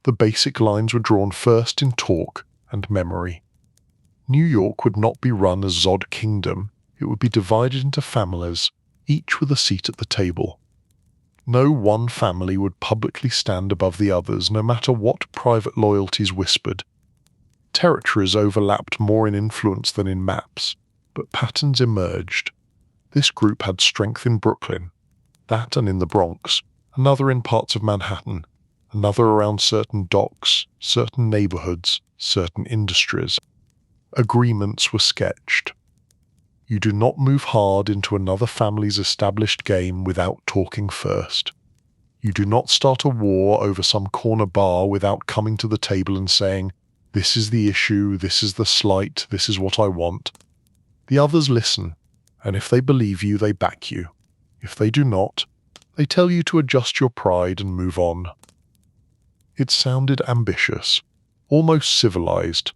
The basic lines were drawn first in talk and memory. New York would not be run as Zod Kingdom. It would be divided into families, each with a seat at the table. No one family would publicly stand above the others, no matter what private loyalties whispered. Territories overlapped more in influence than in maps, but patterns emerged. This group had strength in Brooklyn, that and in the Bronx, another in parts of Manhattan, another around certain docks, certain neighborhoods, certain industries. Agreements were sketched. You do not move hard into another family's established game without talking first. You do not start a war over some corner bar without coming to the table and saying, This is the issue, this is the slight, this is what I want. The others listen, and if they believe you, they back you. If they do not, they tell you to adjust your pride and move on. It sounded ambitious, almost civilized,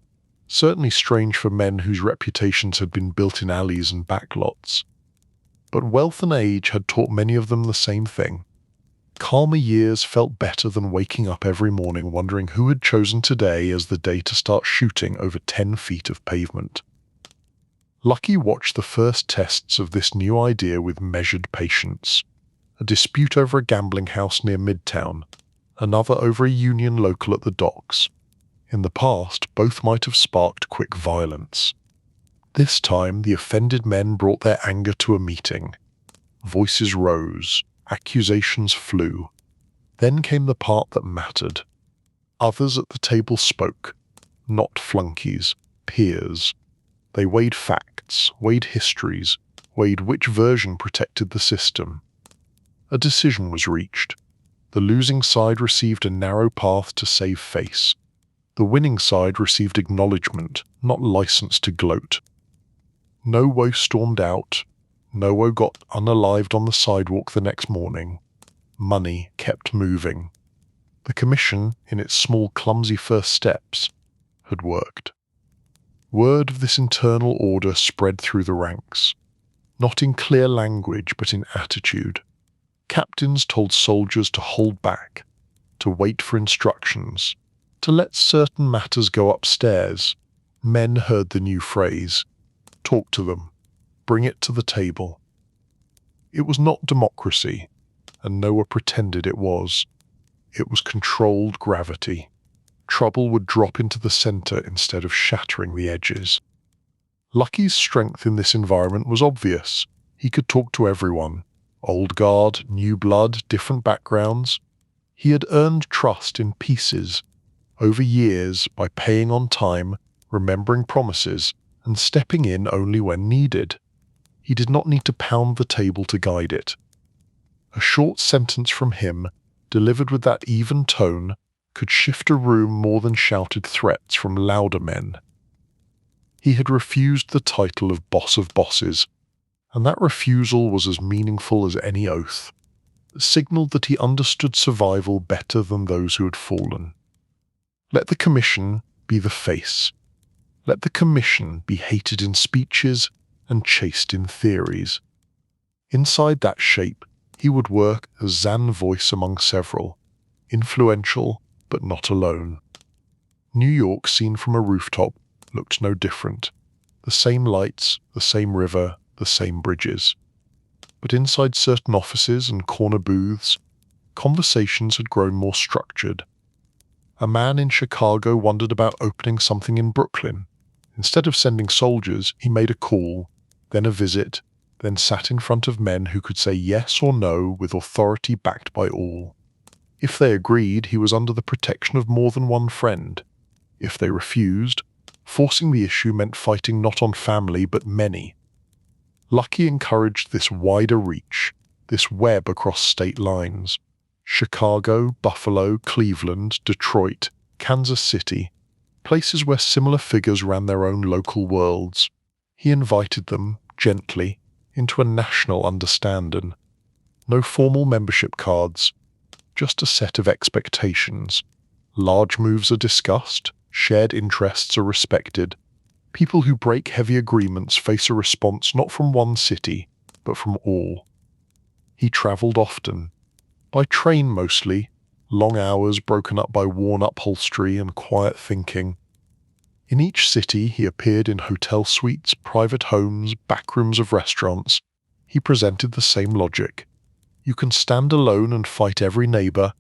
certainly strange for men whose reputations had been built in alleys and backlots. But wealth and age had taught many of them the same thing. Calmer years felt better than waking up every morning wondering who had chosen today as the day to start shooting over 10 feet of pavement. Lucky watched the first tests of this new idea with measured patience. A dispute over a gambling house near Midtown, another over a union local at the docks. In the past, both might have sparked quick violence. This time, the offended men brought their anger to a meeting. Voices rose, accusations flew. Then came the part that mattered. Others at the table spoke, not flunkies, peers. They weighed facts, weighed histories, weighed which version protected the system. A decision was reached. The losing side received a narrow path to save face. The winning side received acknowledgement, not license to gloat. No woe stormed out. No woe got unalived on the sidewalk the next morning. Money kept moving. The commission, in its small, clumsy first steps, had worked. Word of this internal order spread through the ranks, not in clear language but in attitude. Captains told soldiers to hold back, to wait for instructions, to let certain matters go upstairs. Men heard the new phrase. Talk to them. Bring it to the table. It was not democracy, and Noah pretended it was. It was controlled gravity. Trouble would drop into the center instead of shattering the edges. Lucky's strength in this environment was obvious. He could talk to everyone. Old guard, new blood, different backgrounds. He had earned trust in pieces, over years, by paying on time, remembering promises, and stepping in only when needed. He did not need to pound the table to guide it. A short sentence from him, delivered with that even tone, could shift a room more than shouted threats from louder men. He had refused the title of boss of bosses, and that refusal was as meaningful as any oath. It signaled that he understood survival better than those who had fallen. Let the commission be the face. Let the commission be hated in speeches and chased in theories. Inside that shape, he would work as Zan voice among several, influential but not alone. New York, seen from a rooftop, looked no different. The same lights, the same river, the same bridges. But inside certain offices and corner booths, conversations had grown more structured. A man in Chicago wondered about opening something in Brooklyn. Instead of sending soldiers, he made a call, then a visit, then sat in front of men who could say yes or no with authority backed by all. If they agreed, he was under the protection of more than one friend. If they refused, forcing the issue meant fighting not on family but many. Lucky encouraged this wider reach, this web across state lines. Chicago, Buffalo, Cleveland, Detroit, Kansas City, places where similar figures ran their own local worlds. He invited them, gently, into a national understanding. No formal membership cards, just a set of expectations. Large moves are discussed, shared interests are respected. People who break heavy agreements face a response not from one city, but from all. He travelled often, by train mostly, long hours broken up by worn upholstery and quiet thinking. In each city he appeared in hotel suites, private homes, backrooms of restaurants. He presented the same logic. You can stand alone and fight every neighbor,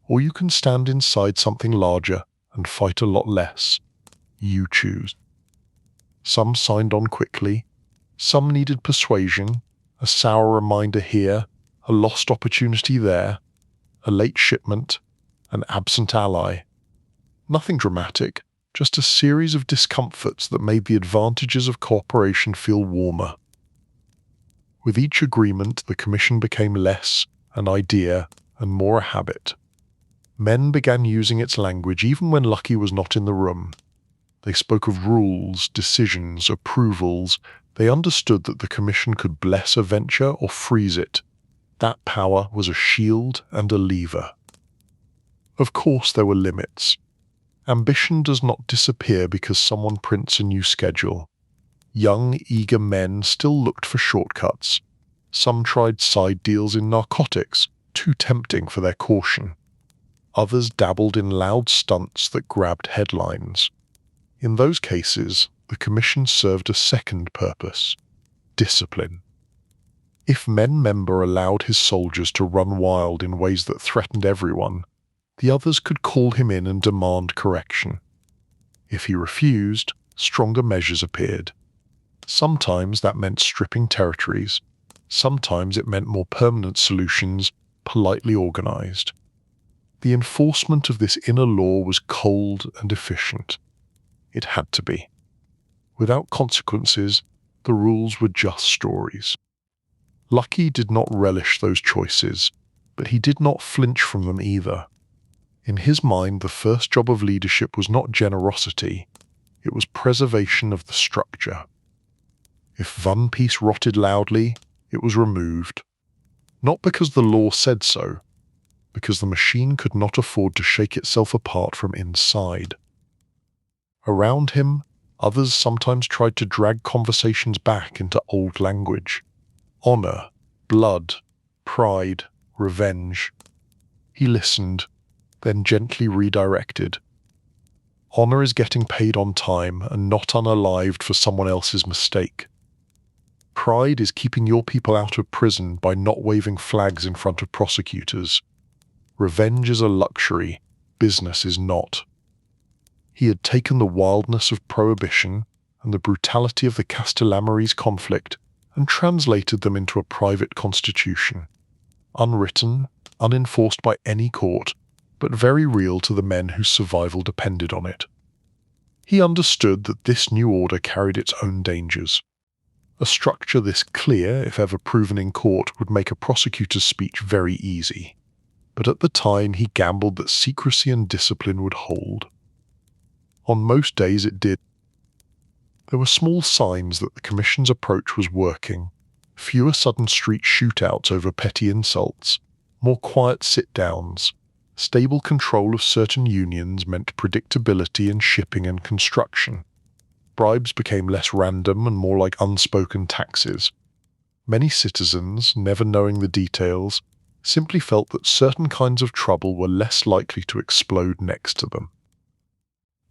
or you can stand inside something larger and fight a lot less. You choose. Some signed on quickly. Some needed persuasion, a sour reminder here, a lost opportunity there, a late shipment, an absent ally. Nothing dramatic, just a series of discomforts that made the advantages of cooperation feel warmer. With each agreement, the commission became less an idea and more a habit. Men began using its language even when Lucky was not in the room. They spoke of rules, decisions, approvals. They understood that the Commission could bless a venture or freeze it. That power was a shield and a lever. Of course, there were limits. Ambition does not disappear because someone prints a new schedule. Young, eager men still looked for shortcuts. Some tried side deals in narcotics, too tempting for their caution. Others dabbled in loud stunts that grabbed headlines. In those cases, the Commission served a second purpose: discipline. If men member allowed his soldiers to run wild in ways that threatened everyone, the others could call him in and demand correction. If he refused, stronger measures appeared. Sometimes that meant stripping territories. Sometimes it meant more permanent solutions, politely organized. The enforcement of this inner law was cold and efficient. It had to be. Without consequences, the rules were just stories. Lucky did not relish those choices, but he did not flinch from them either. In his mind, the first job of leadership was not generosity, it was preservation of the structure. If one piece rotted loudly, it was removed. Not because the law said so, because the machine could not afford to shake itself apart from inside. Around him, others sometimes tried to drag conversations back into old language. Honor, blood, pride, revenge. He listened, then gently redirected. Honor is getting paid on time and not unalived for someone else's mistake. Pride is keeping your people out of prison by not waving flags in front of prosecutors. Revenge is a luxury, business is not. He had taken the wildness of Prohibition and the brutality of the Castellammarese conflict and translated them into a private constitution. Unwritten, unenforced by any court, but very real to the men whose survival depended on it. He understood that this new order carried its own dangers. A structure this clear, if ever proven in court, would make a prosecutor's speech very easy. But at the time he gambled that secrecy and discipline would hold. On most days it did. There were small signs that the Commission's approach was working. Fewer sudden street shootouts over petty insults, more quiet sit-downs. Stable control of certain unions meant predictability in shipping and construction. Bribes became less random and more like unspoken taxes. Many citizens, never knowing the details, simply felt that certain kinds of trouble were less likely to explode next to them.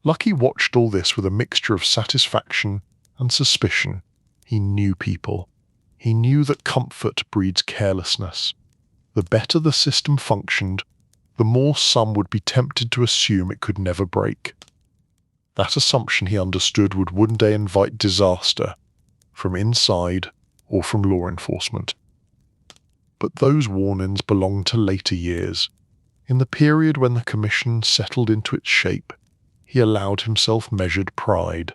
Lucky watched all this with a mixture of satisfaction and suspicion. He knew people. He knew that comfort breeds carelessness. The better the system functioned, the more some would be tempted to assume it could never break. That assumption, he understood, would one day invite disaster, from inside or from law enforcement. But those warnings belonged to later years. In the period when the Commission settled into its shape, he allowed himself measured pride.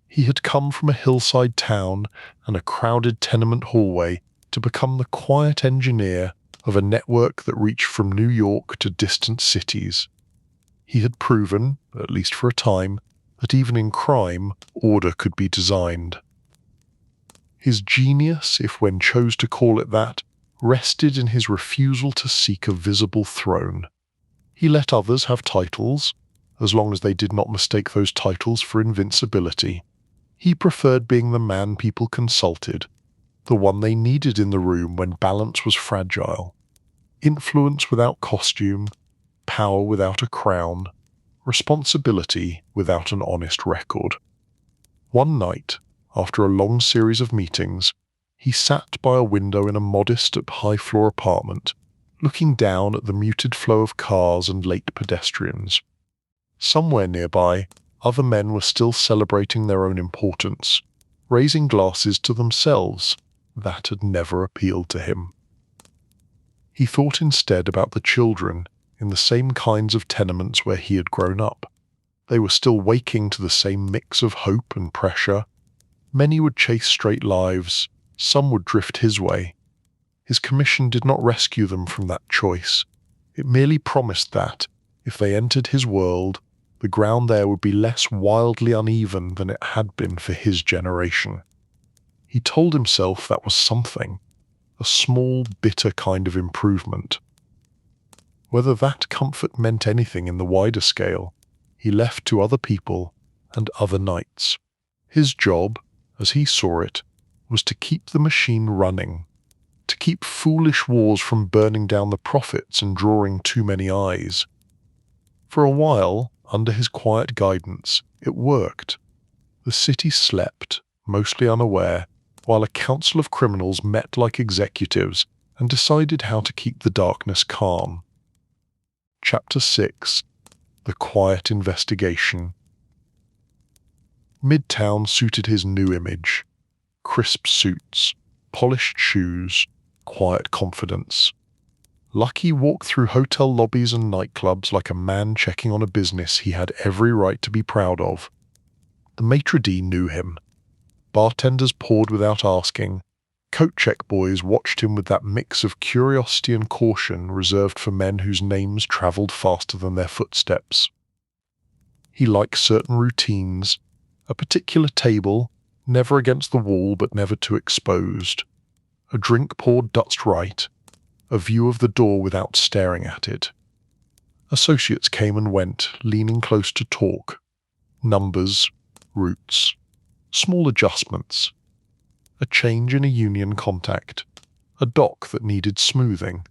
He had come from a hillside town and a crowded tenement hallway to become the quiet engineer of a network that reached from New York to distant cities. He had proven, at least for a time, that even in crime, order could be designed. His genius, if one chose to call it that, rested in his refusal to seek a visible throne. He let others have titles, as long as they did not mistake those titles for invincibility. He preferred being the man people consulted, the one they needed in the room when balance was fragile. Influence without costume, power without a crown, responsibility without an honest record. One night, after a long series of meetings, he sat by a window in a modest high-floor apartment, looking down at the muted flow of cars and late pedestrians. Somewhere nearby, other men were still celebrating their own importance, raising glasses to themselves. That had never appealed to him. He thought instead about the children in the same kinds of tenements where he had grown up. They were still waking to the same mix of hope and pressure. Many would chase straight lives, some would drift his way. His commission did not rescue them from that choice. It merely promised that, if they entered his world, the ground there would be less wildly uneven than it had been for his generation. He told himself that was something, a small, bitter kind of improvement. Whether that comfort meant anything in the wider scale, he left to other people and other knights. His job, as he saw it, was to keep the machine running, to keep foolish wars from burning down the profits and drawing too many eyes. For a while, under his quiet guidance, it worked. The city slept, mostly unaware, while a council of criminals met like executives and decided how to keep the darkness calm. Chapter 6. The Quiet Investigation. Midtown suited his new image. Crisp suits, polished shoes, quiet confidence. Lucky walked through hotel lobbies and nightclubs like a man checking on a business he had every right to be proud of. The maitre d' knew him. Bartenders poured without asking. Coat-check boys watched him with that mix of curiosity and caution reserved for men whose names travelled faster than their footsteps. He liked certain routines, a particular table, never against the wall but never too exposed, a drink poured just right, a view of the door without staring at it. Associates came and went, leaning close to talk. Numbers, routes, small adjustments, a change in a union contact, a dock that needed smoothing,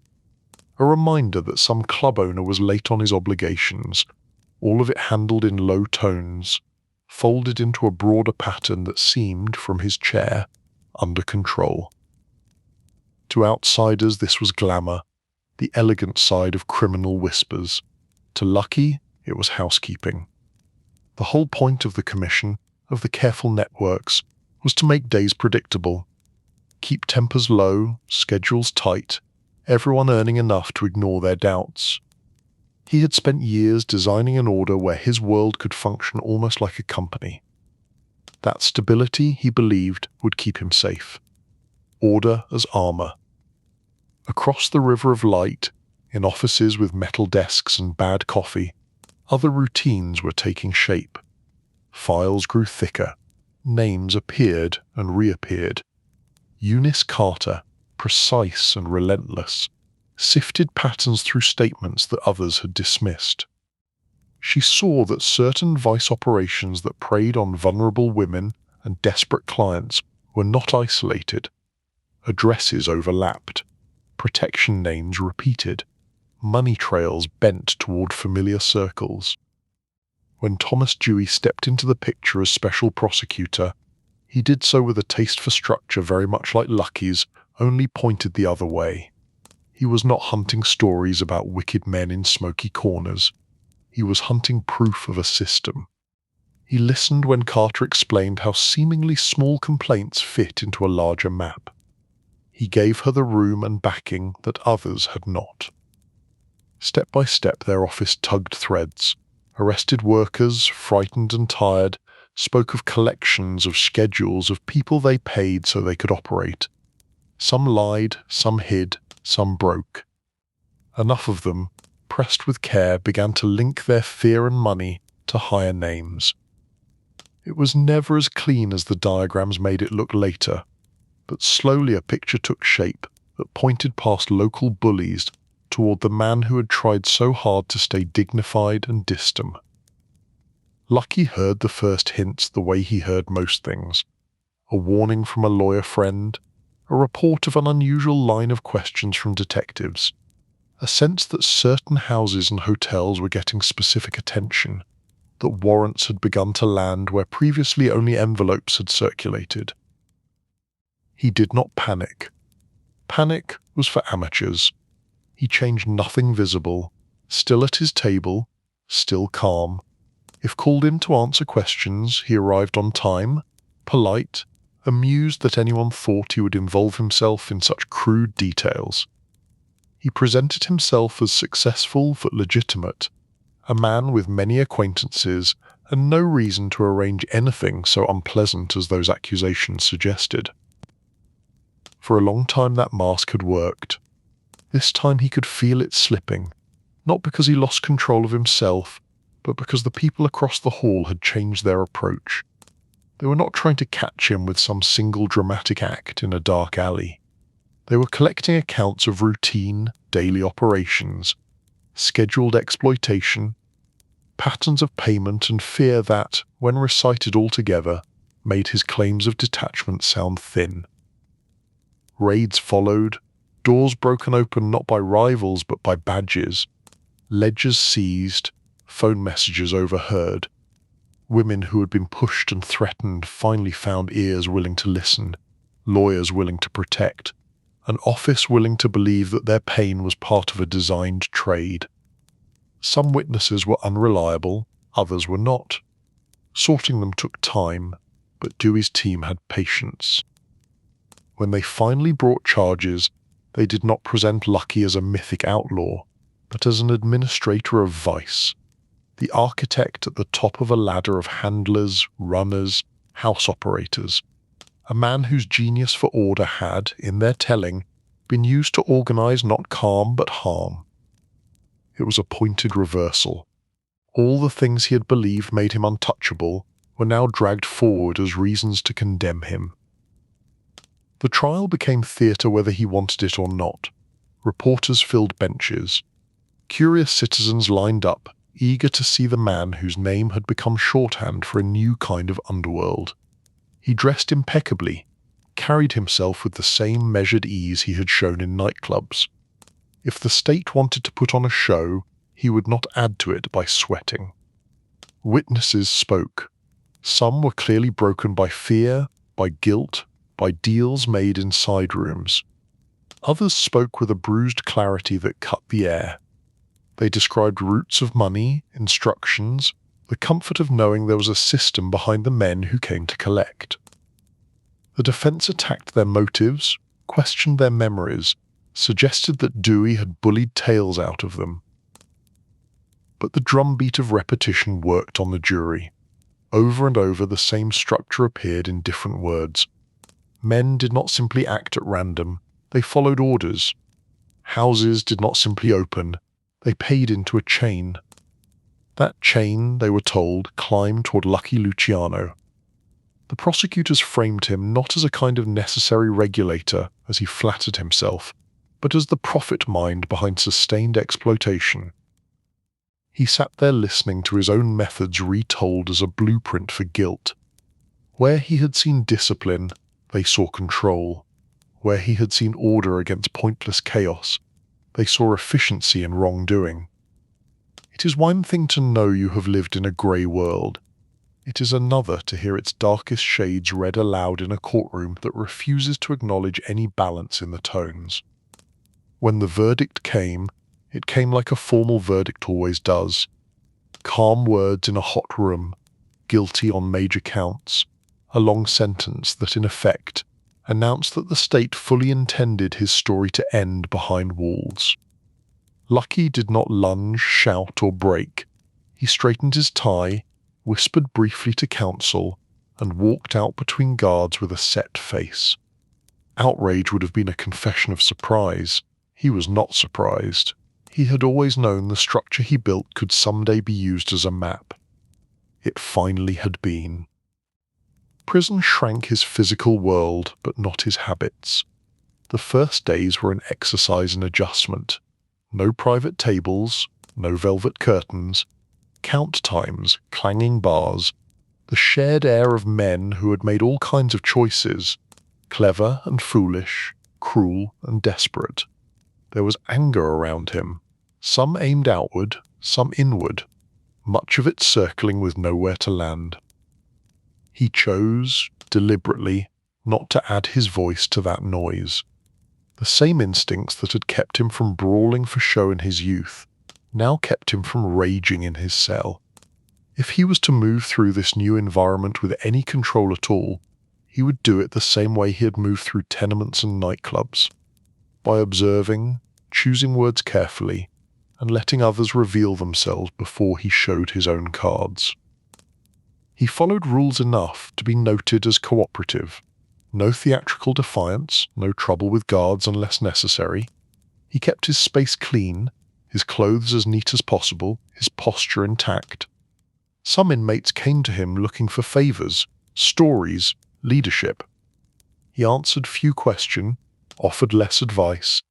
a reminder that some club owner was late on his obligations, all of it handled in low tones, folded into a broader pattern that seemed, from his chair, under control. To outsiders this was glamour, the elegant side of criminal whispers. To Lucky, it was housekeeping. The whole point of the commission, of the careful networks, was to make days predictable. Keep tempers low, schedules tight, everyone earning enough to ignore their doubts. He had spent years designing an order where his world could function almost like a company. That stability, he believed, would keep him safe. Order as armor. Across the river of light, in offices with metal desks and bad coffee, other routines were taking shape. Files grew thicker. Names appeared and reappeared. Eunice Carter, precise and relentless, sifted patterns through statements that others had dismissed. She saw that certain vice operations that preyed on vulnerable women and desperate clients were not isolated. Addresses overlapped, protection names repeated, money trails bent toward familiar circles. When Thomas Dewey stepped into the picture as special prosecutor, he did so with a taste for structure very much like Lucky's, only pointed the other way. He was not hunting stories about wicked men in smoky corners. He was hunting proof of a system. He listened when Carter explained how seemingly small complaints fit into a larger map. He gave her the room and backing that others had not. Step by step their office tugged threads. Arrested workers, frightened and tired, spoke of collections of schedules of people they paid so they could operate. Some lied, some hid, some broke. Enough of them, pressed with care, began to link their fear and money to higher names. It was never as clean as the diagrams made it look later, but slowly a picture took shape that pointed past local bullies toward the man who had tried so hard to stay dignified and distant. Lucky heard the first hints the way he heard most things. A warning from a lawyer friend, a report of an unusual line of questions from detectives, a sense that certain houses and hotels were getting specific attention, that warrants had begun to land where previously only envelopes had circulated. He did not panic. Panic was for amateurs. He changed nothing visible, still at his table, still calm. If called in to answer questions, he arrived on time, polite, amused that anyone thought he would involve himself in such crude details. He presented himself as successful but legitimate, a man with many acquaintances and no reason to arrange anything so unpleasant as those accusations suggested. For a long time that mask had worked. This time he could feel it slipping, not because he lost control of himself, but because the people across the hall had changed their approach. They were not trying to catch him with some single dramatic act in a dark alley. They were collecting accounts of routine, daily operations, scheduled exploitation, patterns of payment and fear that, when recited all together, made his claims of detachment sound thin. Raids followed, doors broken open not by rivals but by badges, ledgers seized, phone messages overheard. Women who had been pushed and threatened finally found ears willing to listen, lawyers willing to protect, an office willing to believe that their pain was part of a designed trade. Some witnesses were unreliable, others were not. Sorting them took time, but Dewey's team had patience. When they finally brought charges, they did not present Lucky as a mythic outlaw, but as an administrator of vice, the architect at the top of a ladder of handlers, runners, house operators, a man whose genius for order had, in their telling, been used to organize not calm but harm. It was a pointed reversal. All the things he had believed made him untouchable were now dragged forward as reasons to condemn him. The trial became theatre whether he wanted it or not. Reporters filled benches. Curious citizens lined up, eager to see the man whose name had become shorthand for a new kind of underworld. He dressed impeccably, carried himself with the same measured ease he had shown in nightclubs. If the state wanted to put on a show, he would not add to it by sweating. Witnesses spoke. Some were clearly broken by fear, by guilt, by deals made in side rooms. Others spoke with a bruised clarity that cut the air. They described routes of money, instructions, the comfort of knowing there was a system behind the men who came to collect. The defense attacked their motives, questioned their memories, suggested that Dewey had bullied tales out of them. But the drumbeat of repetition worked on the jury. Over and over the same structure appeared in different words. Men did not simply act at random, they followed orders. Houses did not simply open, they paid into a chain. That chain, they were told, climbed toward Lucky Luciano. The prosecutors framed him not as a kind of necessary regulator, as he flattered himself, but as the profit mind behind sustained exploitation. He sat there listening to his own methods retold as a blueprint for guilt. Where he had seen discipline, they saw control. Where he had seen order against pointless chaos, they saw efficiency in wrongdoing. It is one thing to know you have lived in a grey world. It is another to hear its darkest shades read aloud in a courtroom that refuses to acknowledge any balance in the tones. When the verdict came, it came like a formal verdict always does. Calm words in a hot room, guilty on major counts, a long sentence that in effect announced that the state fully intended his story to end behind walls. Lucky did not lunge, shout, or break. He straightened his tie, whispered briefly to counsel, and walked out between guards with a set face. Outrage would have been a confession of surprise. He was not surprised. He had always known the structure he built could someday be used as a map. It finally had been. Prison shrank his physical world, but not his habits. The first days were an exercise in adjustment. No private tables, no velvet curtains, count times, clanging bars, the shared air of men who had made all kinds of choices, clever and foolish, cruel and desperate. There was anger around him, some aimed outward, some inward, much of it circling with nowhere to land. He chose, deliberately, not to add his voice to that noise. The same instincts that had kept him from brawling for show in his youth now kept him from raging in his cell. If he was to move through this new environment with any control at all, he would do it the same way he had moved through tenements and nightclubs, by observing, choosing words carefully, and letting others reveal themselves before he showed his own cards. He followed rules enough to be noted as cooperative. No theatrical defiance, no trouble with guards unless necessary. He kept his space clean, his clothes as neat as possible, his posture intact. Some inmates came to him looking for favors, stories, leadership. He answered few questions, offered less advice,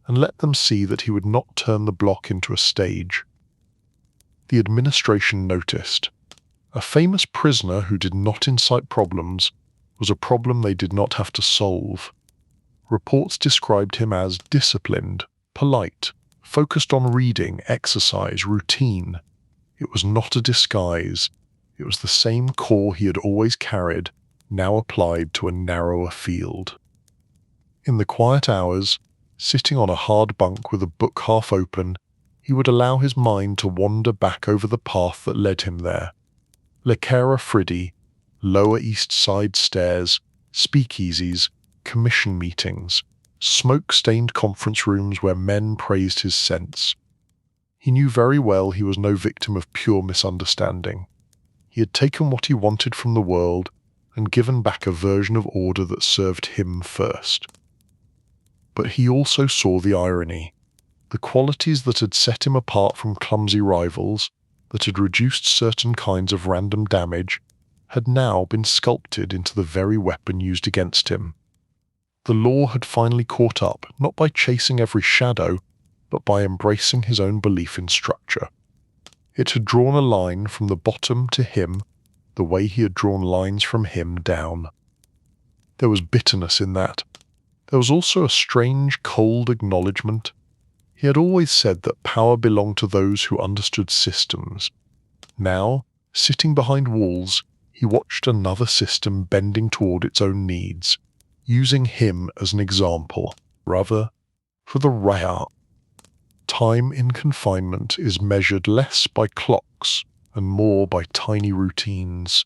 and let them see that he would not turn the block into a stage. The administration noticed. A famous prisoner who did not incite problems was a problem they did not have to solve. Reports described him as disciplined, polite, focused on reading, exercise, routine. It was not a disguise. It was the same core he had always carried, now applied to a narrower field. In the quiet hours, sitting on a hard bunk with a book half open, he would allow his mind to wander back over the path that led him there. Lecara Friddi, Lower East Side stairs, speakeasies, commission meetings, smoke-stained conference rooms where men praised his sense. He knew very well he was no victim of pure misunderstanding. He had taken what he wanted from the world and given back a version of order that served him first. But he also saw the irony. The qualities that had set him apart from clumsy rivals, that had reduced certain kinds of random damage, had now been sculpted into the very weapon used against him. The law had finally caught up, not by chasing every shadow, but by embracing his own belief in structure. It had drawn a line from the bottom to him, the way he had drawn lines from him down. There was bitterness in that. There was also a strange, cold acknowledgement. He had always said that power belonged to those who understood systems. Now, sitting behind walls, he watched another system bending toward its own needs, using him as an example, rather, for the raya. Time in confinement is measured less by clocks and more by tiny routines.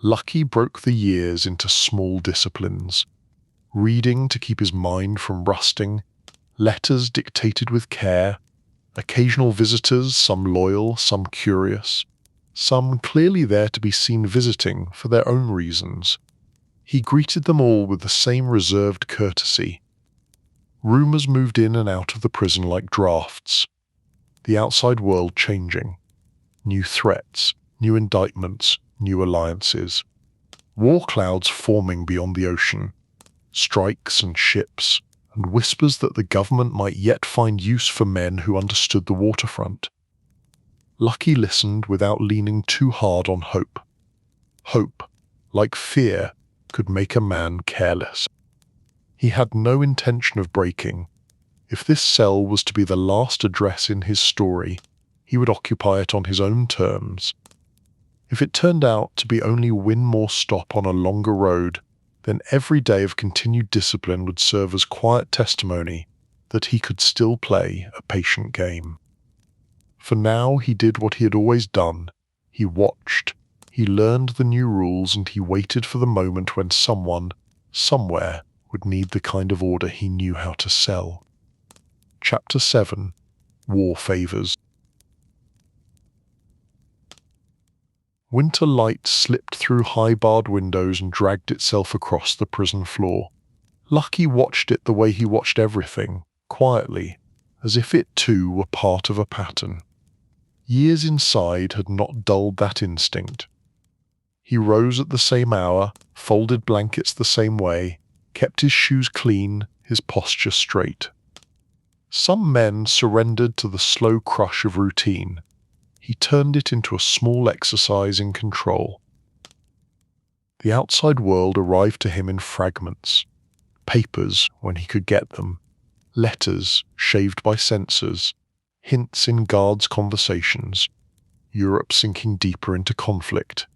Lucky broke the years into small disciplines. Reading to keep his mind from rusting, letters dictated with care, occasional visitors, some loyal, some curious, some clearly there to be seen visiting for their own reasons. He greeted them all with the same reserved courtesy. Rumours moved in and out of the prison like drafts. The outside world changing. New threats, new indictments, new alliances. War clouds forming beyond the ocean. Strikes and ships, and whispers that the government might yet find use for men who understood the waterfront. Lucky listened without leaning too hard on hope. Hope, like fear, could make a man careless. He had no intention of breaking. If this cell was to be the last address in his story, he would occupy it on his own terms. If it turned out to be only one more stop on a longer road, then every day of continued discipline would serve as quiet testimony that he could still play a patient game. For now he did what he had always done. He watched, he learned the new rules, and he waited for the moment when someone, somewhere, would need the kind of order he knew how to sell. Chapter 7. War Favors. Winter light slipped through high-barred windows and dragged itself across the prison floor. Lucky watched it the way he watched everything, quietly, as if it too were part of a pattern. Years inside had not dulled that instinct. He rose at the same hour, folded blankets the same way, kept his shoes clean, his posture straight. Some men surrendered to the slow crush of routine. He turned it into a small exercise in control. The outside world arrived to him in fragments. Papers, when he could get them. Letters, shaved by censors. Hints in guards' conversations. Europe sinking deeper into conflict.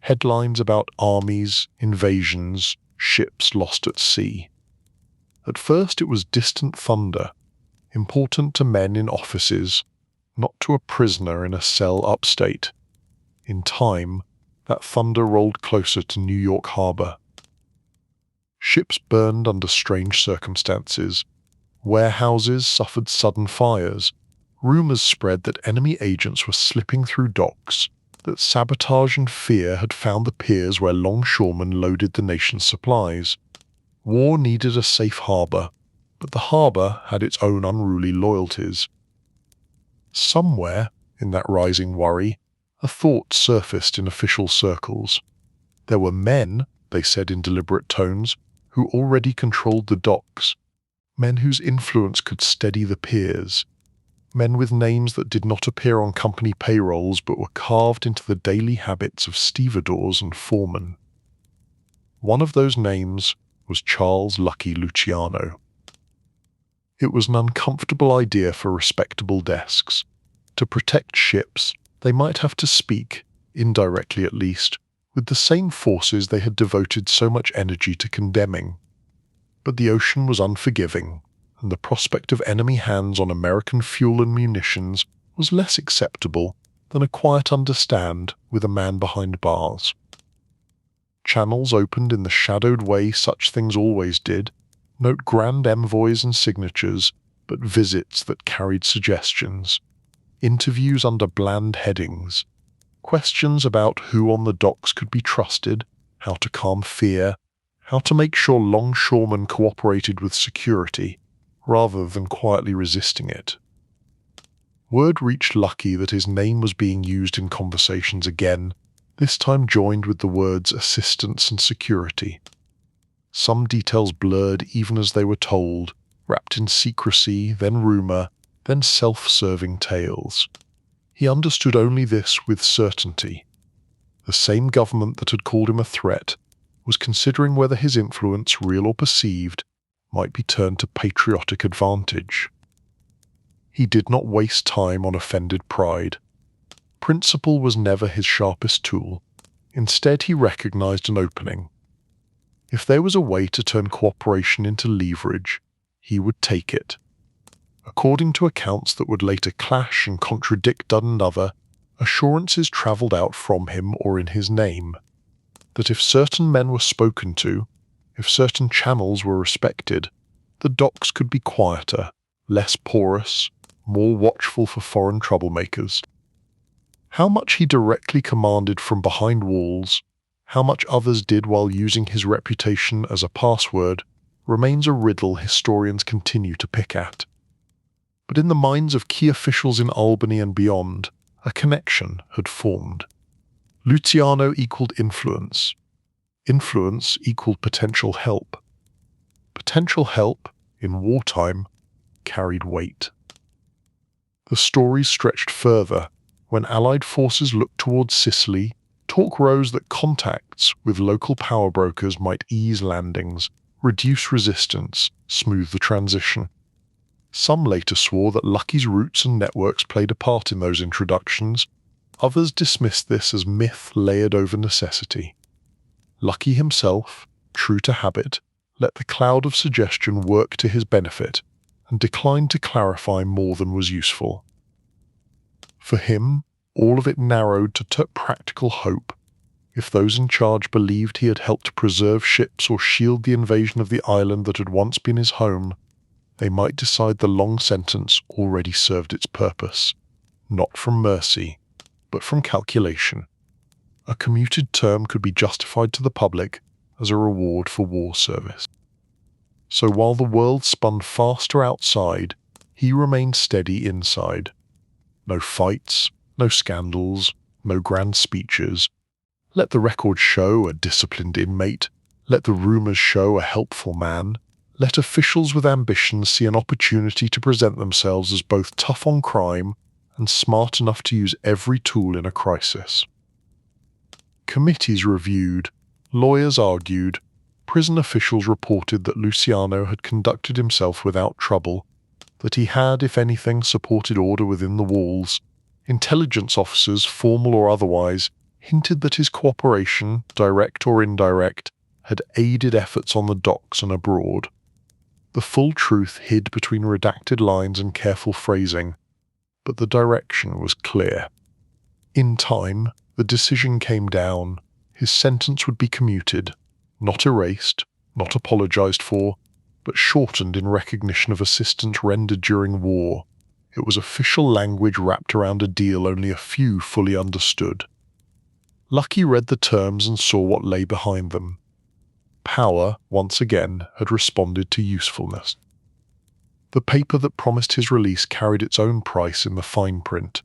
Headlines about armies, invasions, ships lost at sea. At first it was distant thunder, important to men in offices, not to a prisoner in a cell upstate. In time, that thunder rolled closer to New York Harbor. Ships burned under strange circumstances. Warehouses suffered sudden fires. Rumors spread that enemy agents were slipping through docks, that sabotage and fear had found the piers where longshoremen loaded the nation's supplies. War needed a safe harbor, but the harbor had its own unruly loyalties. Somewhere, in that rising worry, A thought surfaced in official circles. There were men, they said in deliberate tones, who already controlled the docks, men whose influence could steady the piers, men with names that did not appear on company payrolls but were carved into the daily habits of stevedores and foremen. One of those names was Charles Lucky Luciano. It was an uncomfortable idea for respectable desks. To protect ships, they might have to speak, indirectly at least, with the same forces they had devoted so much energy to condemning. But the ocean was unforgiving, and the prospect of enemy hands on American fuel and munitions was less acceptable than a quiet understand with a man behind bars. Channels opened in the shadowed way such things always did, note grand envoys and signatures, but visits that carried suggestions, interviews under bland headings, questions about who on the docks could be trusted, how to calm fear, how to make sure longshoremen cooperated with security, rather than quietly resisting it. Word reached Lucky that his name was being used in conversations again, this time joined with the words assistance and security. Some details blurred even as they were told, wrapped in secrecy, then rumour, then self-serving tales. He understood only this with certainty. The same government that had called him a threat was considering whether his influence, real or perceived, might be turned to patriotic advantage. He did not waste time on offended pride. Principle was never his sharpest tool. Instead, he recognized an opening. If there was a way to turn cooperation into leverage, he would take it. According to accounts that would later clash and contradict one another, assurances travelled out from him or in his name, that if certain men were spoken to, if certain channels were respected, the docks could be quieter, less porous, more watchful for foreign troublemakers. How much he directly commanded from behind walls, how much others did while using his reputation as a password, remains a riddle historians continue to pick at. But in the minds of key officials in Albany and beyond, a connection had formed. Luciano equaled influence. Influence equaled potential help. Potential help, in wartime, carried weight. The stories stretched further. When Allied forces looked towards Sicily, talk rose that contacts with local power brokers might ease landings, reduce resistance, smooth the transition. Some later swore that Lucky's roots and networks played a part in those introductions. Others dismissed this as myth layered over necessity. Lucky himself, true to habit, let the cloud of suggestion work to his benefit and declined to clarify more than was useful. For him, all of it narrowed to practical hope. If those in charge believed he had helped preserve ships or shield the invasion of the island that had once been his home, they might decide the long sentence already served its purpose, not from mercy, but from calculation. A commuted term could be justified to the public as a reward for war service. So while the world spun faster outside, he remained steady inside. No fights, no scandals, no grand speeches. Let the records show a disciplined inmate. Let the rumours show a helpful man. Let officials with ambitions see an opportunity to present themselves as both tough on crime and smart enough to use every tool in a crisis. Committees reviewed, lawyers argued, prison officials reported that Luciano had conducted himself without trouble, that he had, if anything, supported order within the walls. Intelligence officers, formal or otherwise, hinted that his cooperation, direct or indirect, had aided efforts on the docks and abroad. The full truth hid between redacted lines and careful phrasing, but the direction was clear. In time, the decision came down. His sentence would be commuted, not erased, not apologized for, but shortened in recognition of assistance rendered during war. It was official language wrapped around a deal only a few fully understood. Lucky read the terms and saw what lay behind them. Power, once again, had responded to usefulness. The paper that promised his release carried its own price in the fine print.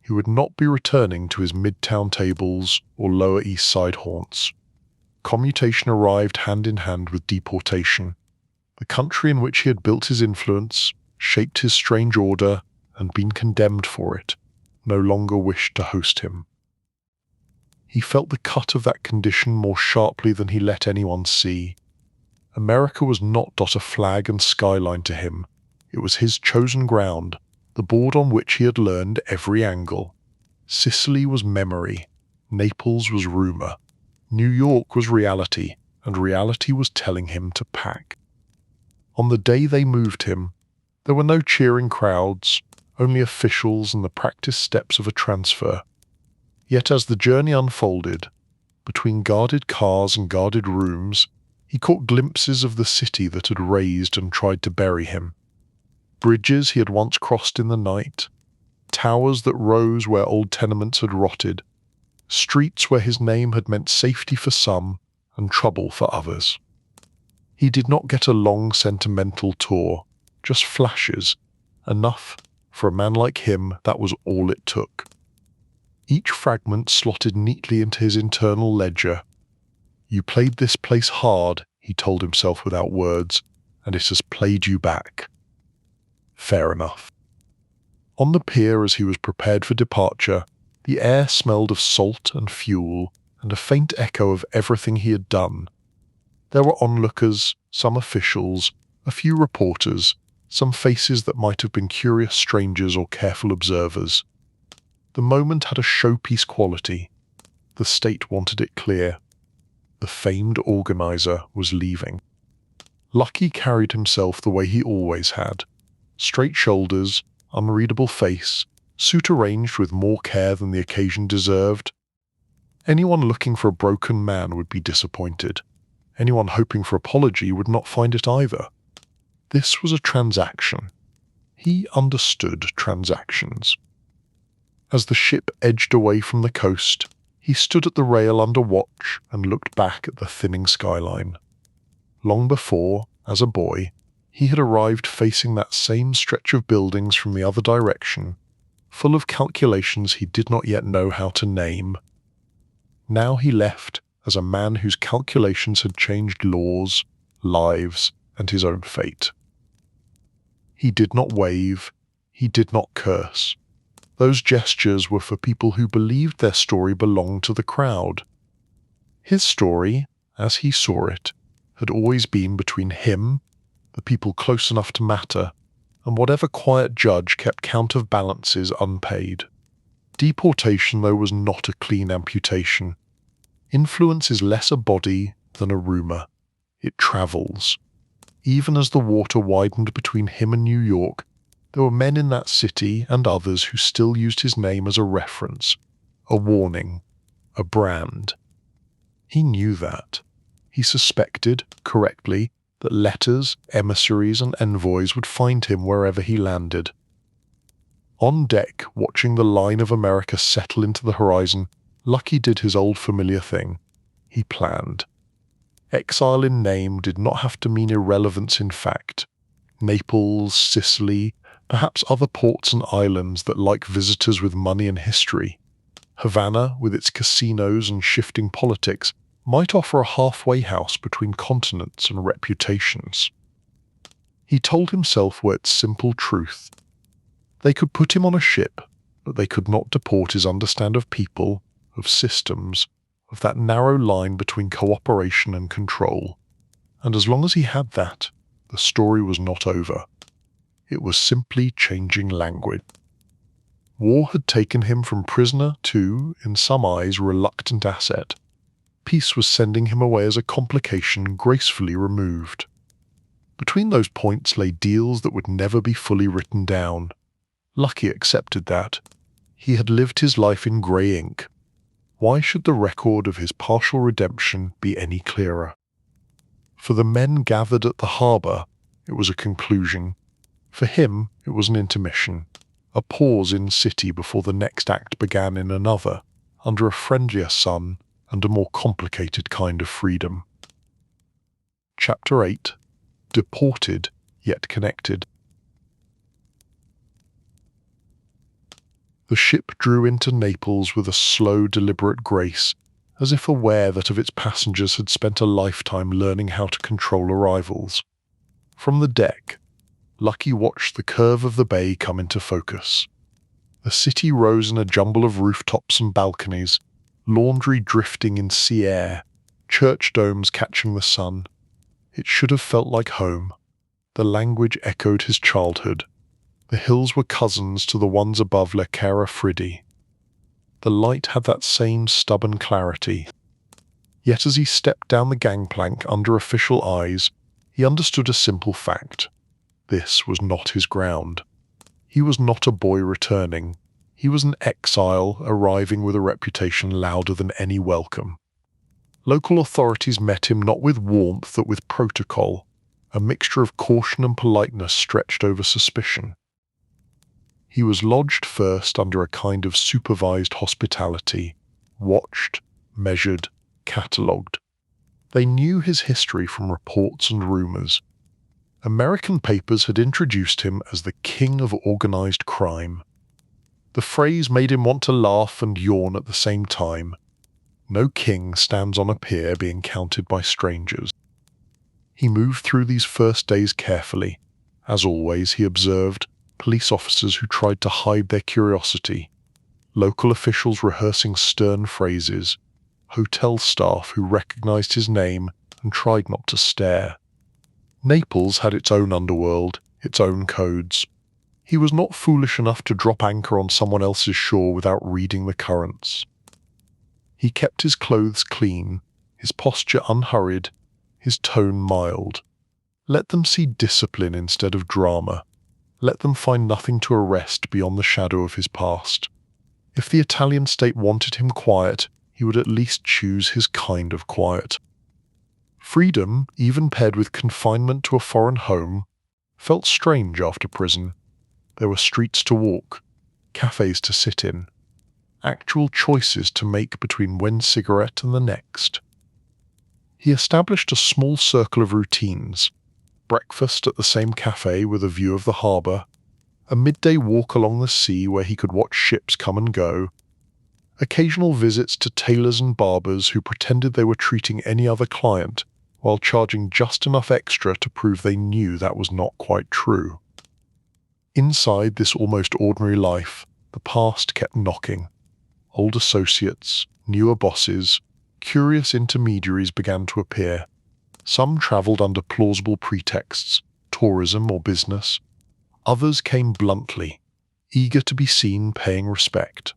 he would not be returning to his midtown tables or Lower East Side haunts. Commutation arrived hand in hand with deportation. The country in which he had built his influence, shaped his strange order, and been condemned for it, no longer wished to host him. He felt the cut of that condition more sharply than he let anyone see. America was not a flag and skyline to him. It was his chosen ground, the board on which he had learned every angle. Sicily was memory, Naples was rumor, New York was reality, and reality was telling him to pack. On the day they moved him, there were no cheering crowds, only officials and the practiced steps of a transfer. Yet as the journey unfolded, between guarded cars and guarded rooms, he caught glimpses of the city that had raised and tried to bury him. Bridges he had once crossed in the night, towers that rose where old tenements had rotted, streets where his name had meant safety for some and trouble for others. He did not get a long sentimental tour, just flashes, enough for a man like him. That was all it took. Each fragment slotted neatly into his internal ledger. You played this place hard, he told himself without words, and it has played you back. Fair enough. On the pier as he was prepared for departure, the air smelled of salt and fuel and a faint echo of everything he had done. There were onlookers, some officials, a few reporters, some faces that might have been curious strangers or careful observers. The moment had a showpiece quality. The state wanted it clear. The famed organizer was leaving. Lucky carried himself the way he always had. Straight shoulders, unreadable face, suit arranged with more care than the occasion deserved. Anyone looking for a broken man would be disappointed. Anyone hoping for apology would not find it either. This was a transaction. He understood transactions. As the ship edged away from the coast, he stood at the rail under watch and looked back at the thinning skyline. Long before, as a boy, he had arrived facing that same stretch of buildings from the other direction, full of calculations he did not yet know how to name. Now he left as a man whose calculations had changed laws, lives, and his own fate. He did not wave, he did not curse. Those gestures were for people who believed their story belonged to the crowd. His story, as he saw it, had always been between him, the people close enough to matter, and whatever quiet judge kept count of balances unpaid. Deportation, though, was not a clean amputation. Influence is less a body than a rumor. It travels. Even as the water widened between him and New York, there were men in that city and others who still used his name as a reference, a warning, a brand. He knew that. He suspected, correctly, that letters, emissaries, and envoys would find him wherever he landed. On deck, watching the line of America settle into the horizon, Lucky did his old familiar thing. He planned. Exile in name did not have to mean irrelevance in fact. Naples, Sicily, perhaps other ports and islands that like visitors with money and history. Havana, with its casinos and shifting politics, might offer a halfway house between continents and reputations. He told himself its simple truth. They could put him on a ship, but they could not deport his understanding of people, of systems, of that narrow line between cooperation and control. And as long as he had that, the story was not over. It was simply changing language. War had taken him from prisoner to, in some eyes, reluctant asset. Peace was sending him away as a complication gracefully removed. Between those points lay deals that would never be fully written down. Lucky accepted that. He had lived his life in grey ink. Why should the record of his partial redemption be any clearer? For the men gathered at the harbour, it was a conclusion. For him, it was an intermission, a pause in city before the next act began in another, under a friendlier sun and a more complicated kind of freedom. Chapter 8. Deported, yet connected. The ship drew into Naples with a slow, deliberate grace, as if aware that of its passengers had spent a lifetime learning how to control arrivals. From the deck, Lucky watched the curve of the bay come into focus. The city rose in a jumble of rooftops and balconies, laundry drifting in sea air, church domes catching the sun. It should have felt like home. The language echoed his childhood. The hills were cousins to the ones above Le Carafridi. The light had that same stubborn clarity. Yet as he stepped down the gangplank under official eyes, he understood a simple fact. This was not his ground. He was not a boy returning. He was an exile arriving with a reputation louder than any welcome. Local authorities met him not with warmth but with protocol, a mixture of caution and politeness stretched over suspicion. He was lodged first under a kind of supervised hospitality, watched, measured, catalogued. They knew his history from reports and rumors. American papers had introduced him as the king of organized crime. The phrase made him want to laugh and yawn at the same time. No king stands on a pier being counted by strangers. He moved through these first days carefully. As always, he observed police officers who tried to hide their curiosity, local officials rehearsing stern phrases, hotel staff who recognized his name and tried not to stare. Naples had its own underworld, its own codes. He was not foolish enough to drop anchor on someone else's shore without reading the currents. He kept his clothes clean, his posture unhurried, his tone mild. Let them see discipline instead of drama. Let them find nothing to arrest beyond the shadow of his past. If the Italian state wanted him quiet, he would at least choose his kind of quiet. Freedom, even paired with confinement to a foreign home, felt strange after prison. There were streets to walk, cafes to sit in, actual choices to make between one cigarette and the next. He established a small circle of routines: breakfast at the same cafe with a view of the harbour, a midday walk along the sea where he could watch ships come and go, occasional visits to tailors and barbers who pretended they were treating any other client while charging just enough extra to prove they knew that was not quite true. Inside this almost ordinary life, the past kept knocking. Old associates, newer bosses, curious intermediaries began to appear. Some travelled under plausible pretexts, tourism or business. Others came bluntly, eager to be seen paying respect.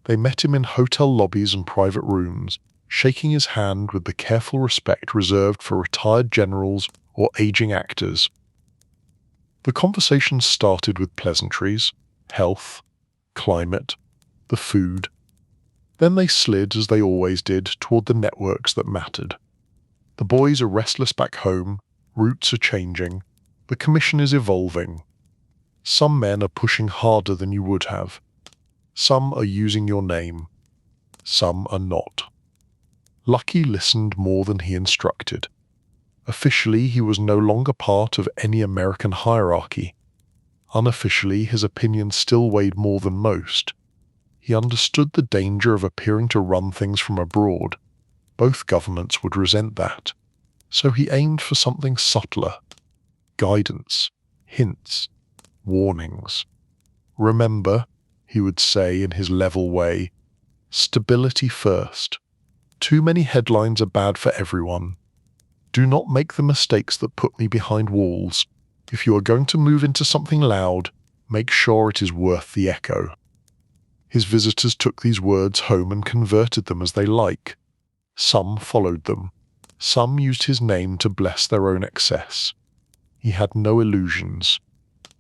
They met him in hotel lobbies and private rooms, shaking his hand with the careful respect reserved for retired generals or aging actors. The conversation started with pleasantries, health, climate, the food. Then they slid, as they always did, toward the networks that mattered. The boys are restless back home, routes are changing, the commission is evolving. Some men are pushing harder than you would have. Some are using your name. Some are not. Lucky listened more than he instructed. Officially, he was no longer part of any American hierarchy. Unofficially, his opinion still weighed more than most. He understood the danger of appearing to run things from abroad. Both governments would resent that. So he aimed for something subtler. Guidance, hints, warnings. Remember, he would say in his level way, stability first. Too many headlines are bad for everyone. Do not make the mistakes that put me behind walls. If you are going to move into something loud, make sure it is worth the echo. His visitors took these words home and converted them as they like. Some followed them. Some used his name to bless their own excess. He had no illusions.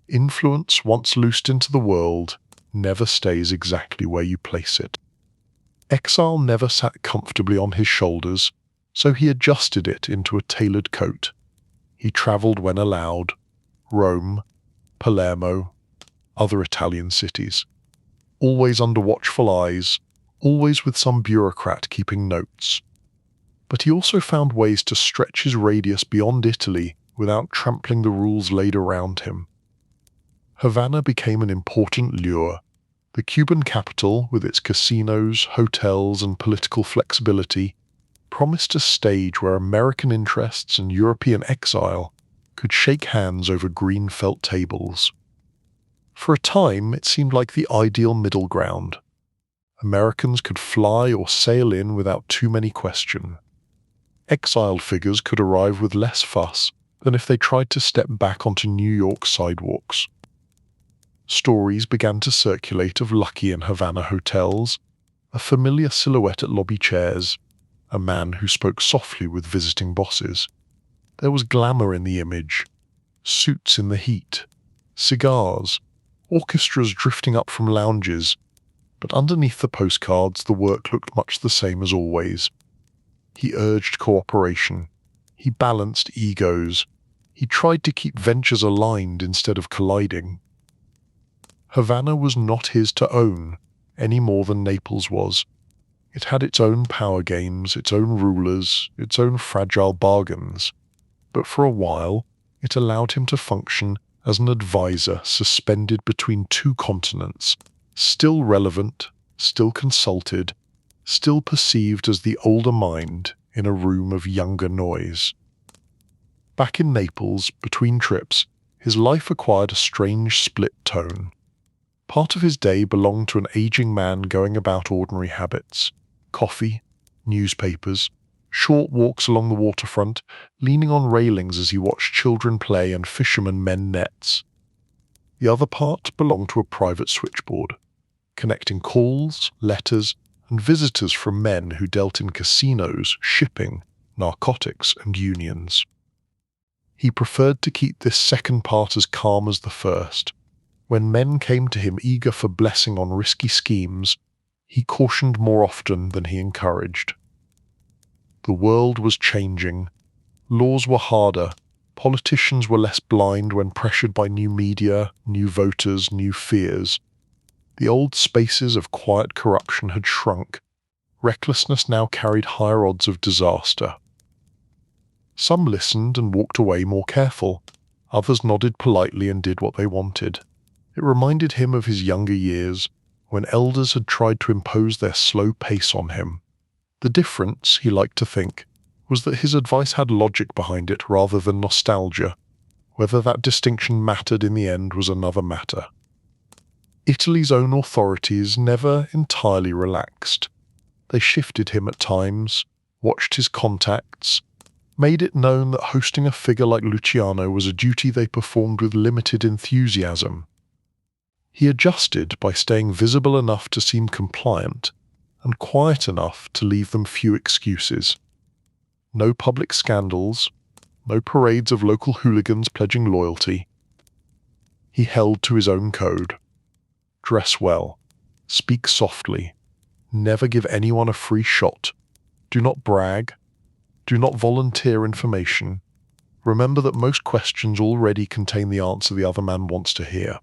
Influence, once loosed into the world, never stays exactly where you place it. Exile never sat comfortably on his shoulders, so he adjusted it into a tailored coat. He travelled when allowed. Rome, Palermo, other Italian cities. Always under watchful eyes, always with some bureaucrat keeping notes. But he also found ways to stretch his radius beyond Italy without trampling the rules laid around him. Havana became an important lure. The Cuban capital, with its casinos, hotels, and political flexibility, promised a stage where American interests and European exile could shake hands over green felt tables. For a time, it seemed like the ideal middle ground. Americans could fly or sail in without too many questions. Exiled figures could arrive with less fuss than if they tried to step back onto New York sidewalks. Stories began to circulate of Lucky in Havana hotels, a familiar silhouette at lobby chairs, a man who spoke softly with visiting bosses. There was glamour in the image, suits in the heat, cigars, orchestras drifting up from lounges, but underneath the postcards the work looked much the same as always. He urged cooperation. He balanced egos. He tried to keep ventures aligned instead of colliding. Havana was not his to own, any more than Naples was. It had its own power games, its own rulers, its own fragile bargains. But for a while, it allowed him to function as an advisor suspended between two continents, still relevant, still consulted, still perceived as the older mind in a room of younger noise. Back in Naples, between trips, his life acquired a strange split tone. Part of his day belonged to an aging man going about ordinary habits: coffee, newspapers, short walks along the waterfront, leaning on railings as he watched children play and fishermen mend nets. The other part belonged to a private switchboard, connecting calls, letters, and visitors from men who dealt in casinos, shipping, narcotics, and unions. He preferred to keep this second part as calm as the first. When men came to him eager for blessing on risky schemes, he cautioned more often than he encouraged. The world was changing. Laws were harder. Politicians were less blind when pressured by new media, new voters, new fears. The old spaces of quiet corruption had shrunk. Recklessness now carried higher odds of disaster. Some listened and walked away more careful. Others nodded politely and did what they wanted. It reminded him of his younger years, when elders had tried to impose their slow pace on him. The difference, he liked to think, was that his advice had logic behind it rather than nostalgia. Whether that distinction mattered in the end was another matter. Italy's own authorities never entirely relaxed. They shifted him at times, watched his contacts, made it known that hosting a figure like Luciano was a duty they performed with limited enthusiasm. He adjusted by staying visible enough to seem compliant, and quiet enough to leave them few excuses. No public scandals, no parades of local hooligans pledging loyalty. He held to his own code. Dress well, speak softly, never give anyone a free shot, do not brag, do not volunteer information. Remember that most questions already contain the answer the other man wants to hear.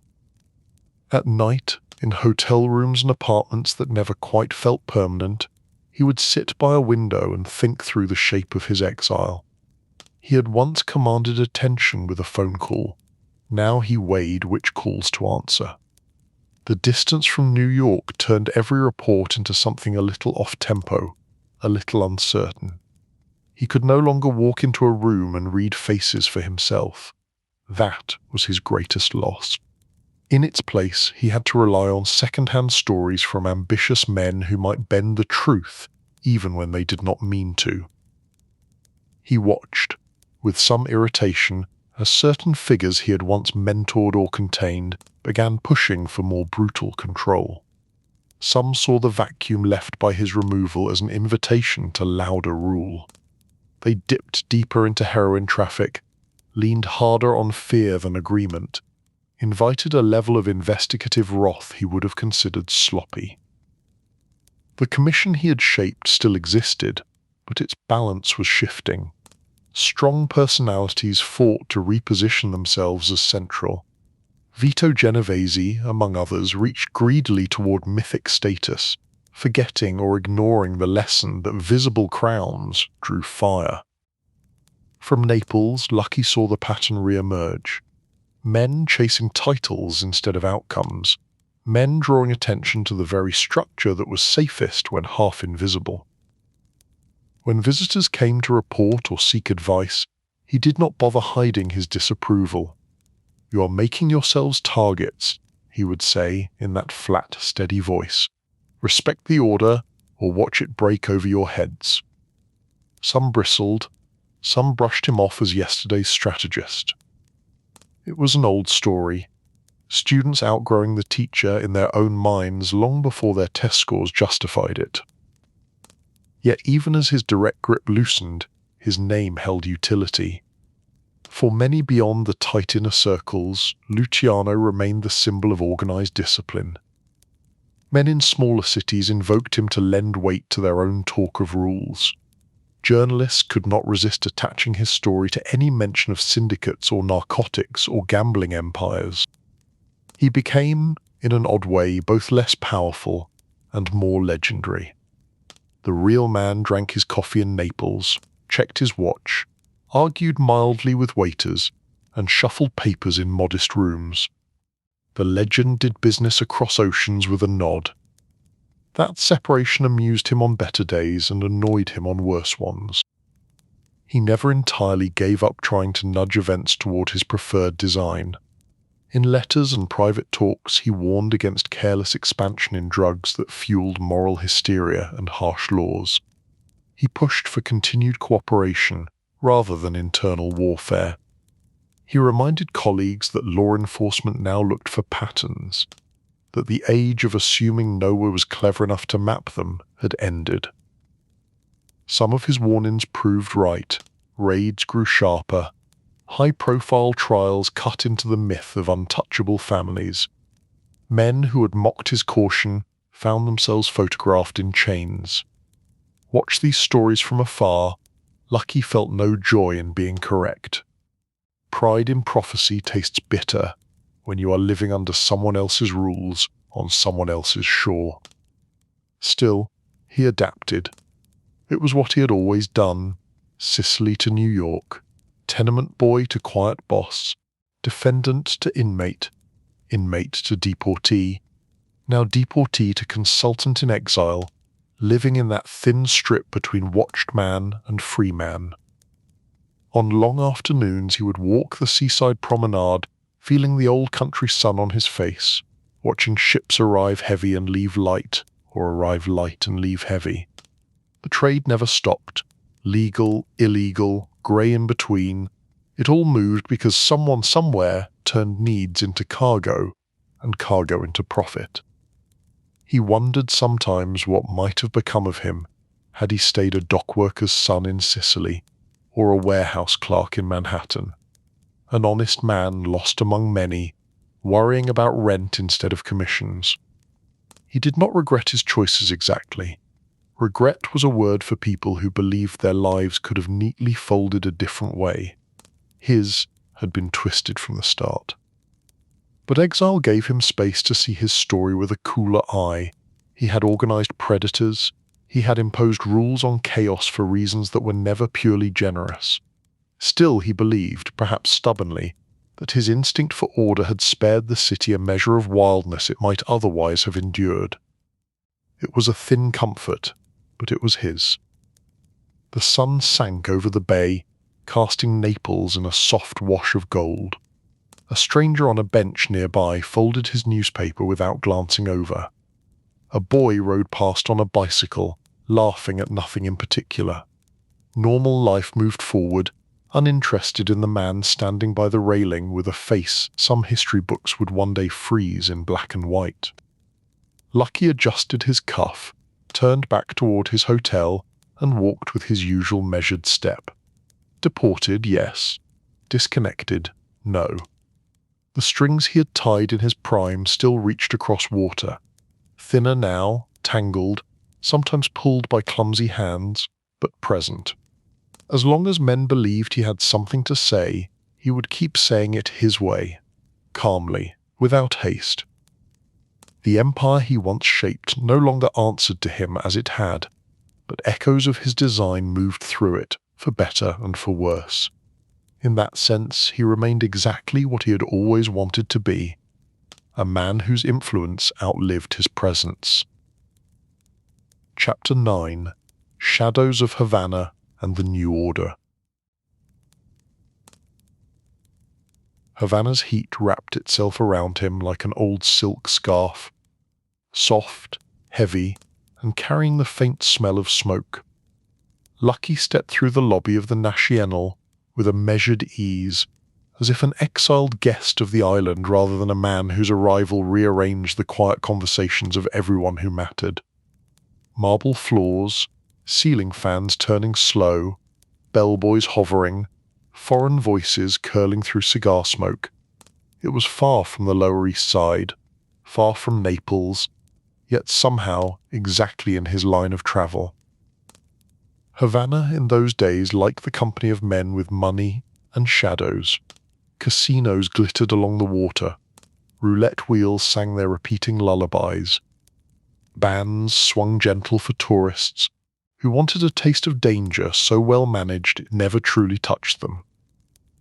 At night, in hotel rooms and apartments that never quite felt permanent, he would sit by a window and think through the shape of his exile. He had once commanded attention with a phone call. Now he weighed which calls to answer. The distance from New York turned every report into something a little off-tempo, a little uncertain. He could no longer walk into a room and read faces for himself. That was his greatest loss. In its place, he had to rely on second-hand stories from ambitious men who might bend the truth, even when they did not mean to. He watched, with some irritation, as certain figures he had once mentored or contained began pushing for more brutal control. Some saw the vacuum left by his removal as an invitation to louder rule. They dipped deeper into heroin traffic, leaned harder on fear than agreement, invited a level of investigative wrath he would have considered sloppy. The commission he had shaped still existed, but its balance was shifting. Strong personalities fought to reposition themselves as central. Vito Genovese, among others, reached greedily toward mythic status, forgetting or ignoring the lesson that visible crowns drew fire. From Naples, Lucky saw the pattern re-emerge. Men chasing titles instead of outcomes, men drawing attention to the very structure that was safest when half invisible. When visitors came to report or seek advice, he did not bother hiding his disapproval. "You are making yourselves targets," he would say in that flat, steady voice. "Respect the order, or watch it break over your heads." Some bristled, some brushed him off as yesterday's strategist. It was an old story, students outgrowing the teacher in their own minds long before their test scores justified it. Yet even as his direct grip loosened, his name held utility. For many beyond the tight inner circles, Luciano remained the symbol of organized discipline. Men in smaller cities invoked him to lend weight to their own talk of rules. Journalists could not resist attaching his story to any mention of syndicates or narcotics or gambling empires. He became, in an odd way, both less powerful and more legendary. The real man drank his coffee in Naples, checked his watch, argued mildly with waiters, and shuffled papers in modest rooms. The legend did business across oceans with a nod. That separation amused him on better days and annoyed him on worse ones. He never entirely gave up trying to nudge events toward his preferred design. In letters and private talks, he warned against careless expansion in drugs that fueled moral hysteria and harsh laws. He pushed for continued cooperation rather than internal warfare. He reminded colleagues that law enforcement now looked for patterns, that the age of assuming no one was clever enough to map them had ended. Some of his warnings proved right. Raids grew sharper. High-profile trials cut into the myth of untouchable families. Men who had mocked his caution found themselves photographed in chains. Watch these stories from afar, Lucky felt no joy in being correct. Pride in prophecy tastes bitter when you are living under someone else's rules on someone else's shore. Still, he adapted. It was what he had always done: Sicily to New York, tenement boy to quiet boss, defendant to inmate, inmate to deportee, now deportee to consultant in exile, living in that thin strip between watched man and free man. On long afternoons he would walk the seaside promenade, feeling the old country sun on his face, watching ships arrive heavy and leave light, or arrive light and leave heavy. The trade never stopped. Legal, illegal, grey in between. It all moved because someone somewhere turned needs into cargo, and cargo into profit. He wondered sometimes what might have become of him had he stayed a dockworker's son in Sicily, or a warehouse clerk in Manhattan. An honest man lost among many, worrying about rent instead of commissions. He did not regret his choices exactly. Regret was a word for people who believed their lives could have neatly folded a different way. His had been twisted from the start. But exile gave him space to see his story with a cooler eye. He had organized predators. He had imposed rules on chaos for reasons that were never purely generous. Still, he believed, perhaps stubbornly, that his instinct for order had spared the city a measure of wildness it might otherwise have endured. It was a thin comfort, but it was his. The sun sank over the bay, casting Naples in a soft wash of gold. A stranger on a bench nearby folded his newspaper without glancing over. A boy rode past on a bicycle, laughing at nothing in particular. Normal life moved forward, uninterested in the man standing by the railing with a face some history books would one day freeze in black and white. Lucky adjusted his cuff, turned back toward his hotel, and walked with his usual measured step. Deported, yes. Disconnected, no. The strings he had tied in his prime still reached across water. Thinner now, tangled, sometimes pulled by clumsy hands, but present. As long as men believed he had something to say, he would keep saying it his way, calmly, without haste. The empire he once shaped no longer answered to him as it had, but echoes of his design moved through it, for better and for worse. In that sense, he remained exactly what he had always wanted to be: a man whose influence outlived his presence. Chapter 9: Shadows of Havana and the New Order. Havana's heat wrapped itself around him like an old silk scarf, soft, heavy, and carrying the faint smell of smoke. Lucky stepped through the lobby of the Nacional with a measured ease, as if an exiled guest of the island rather than a man whose arrival rearranged the quiet conversations of everyone who mattered. Marble floors, ceiling fans turning slow, bellboys hovering, foreign voices curling through cigar smoke. It was far from the Lower East Side, far from Naples, yet somehow exactly in his line of travel. Havana in those days liked the company of men with money and shadows. Casinos glittered along the water, roulette wheels sang their repeating lullabies. Bands swung gentle for tourists who wanted a taste of danger so well managed it never truly touched them.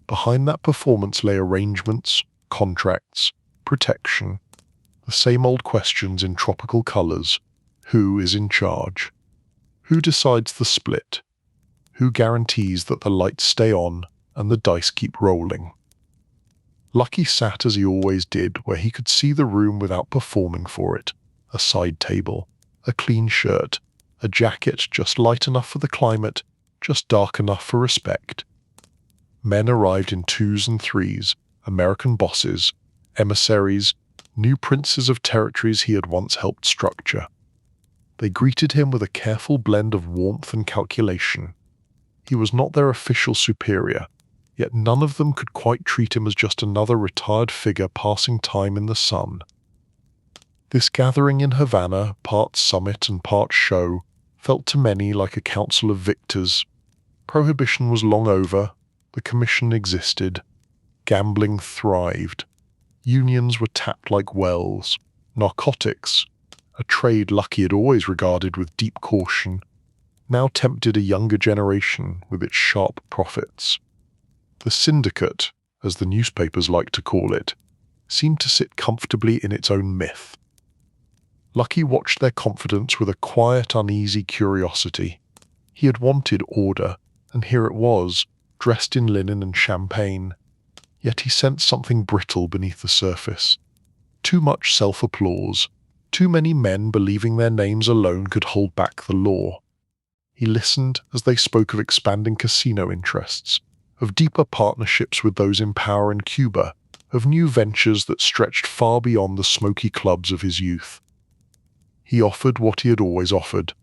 Behind that performance lay arrangements, contracts, protection, the same old questions in tropical colors. Who is in charge? Who decides the split? Who guarantees that the lights stay on and the dice keep rolling? Lucky sat as he always did, where he could see the room without performing for it. A side table, a clean shirt, a jacket just light enough for the climate, just dark enough for respect. Men arrived in twos and threes, American bosses, emissaries, new princes of territories he had once helped structure. They greeted him with a careful blend of warmth and calculation. He was not their official superior, yet none of them could quite treat him as just another retired figure passing time in the sun. This gathering in Havana, part summit and part show, felt to many like a council of victors. Prohibition was long over, the commission existed, gambling thrived, unions were tapped like wells, narcotics, a trade Lucky had always regarded with deep caution, now tempted a younger generation with its sharp profits. The syndicate, as the newspapers liked to call it, seemed to sit comfortably in its own myth. Lucky watched their confidence with a quiet, uneasy curiosity. He had wanted order, and here it was, dressed in linen and champagne. Yet he sensed something brittle beneath the surface. Too much self-applause, too many men believing their names alone could hold back the law. He listened as they spoke of expanding casino interests, of deeper partnerships with those in power in Cuba, of new ventures that stretched far beyond the smoky clubs of his youth. He offered what he had always offered: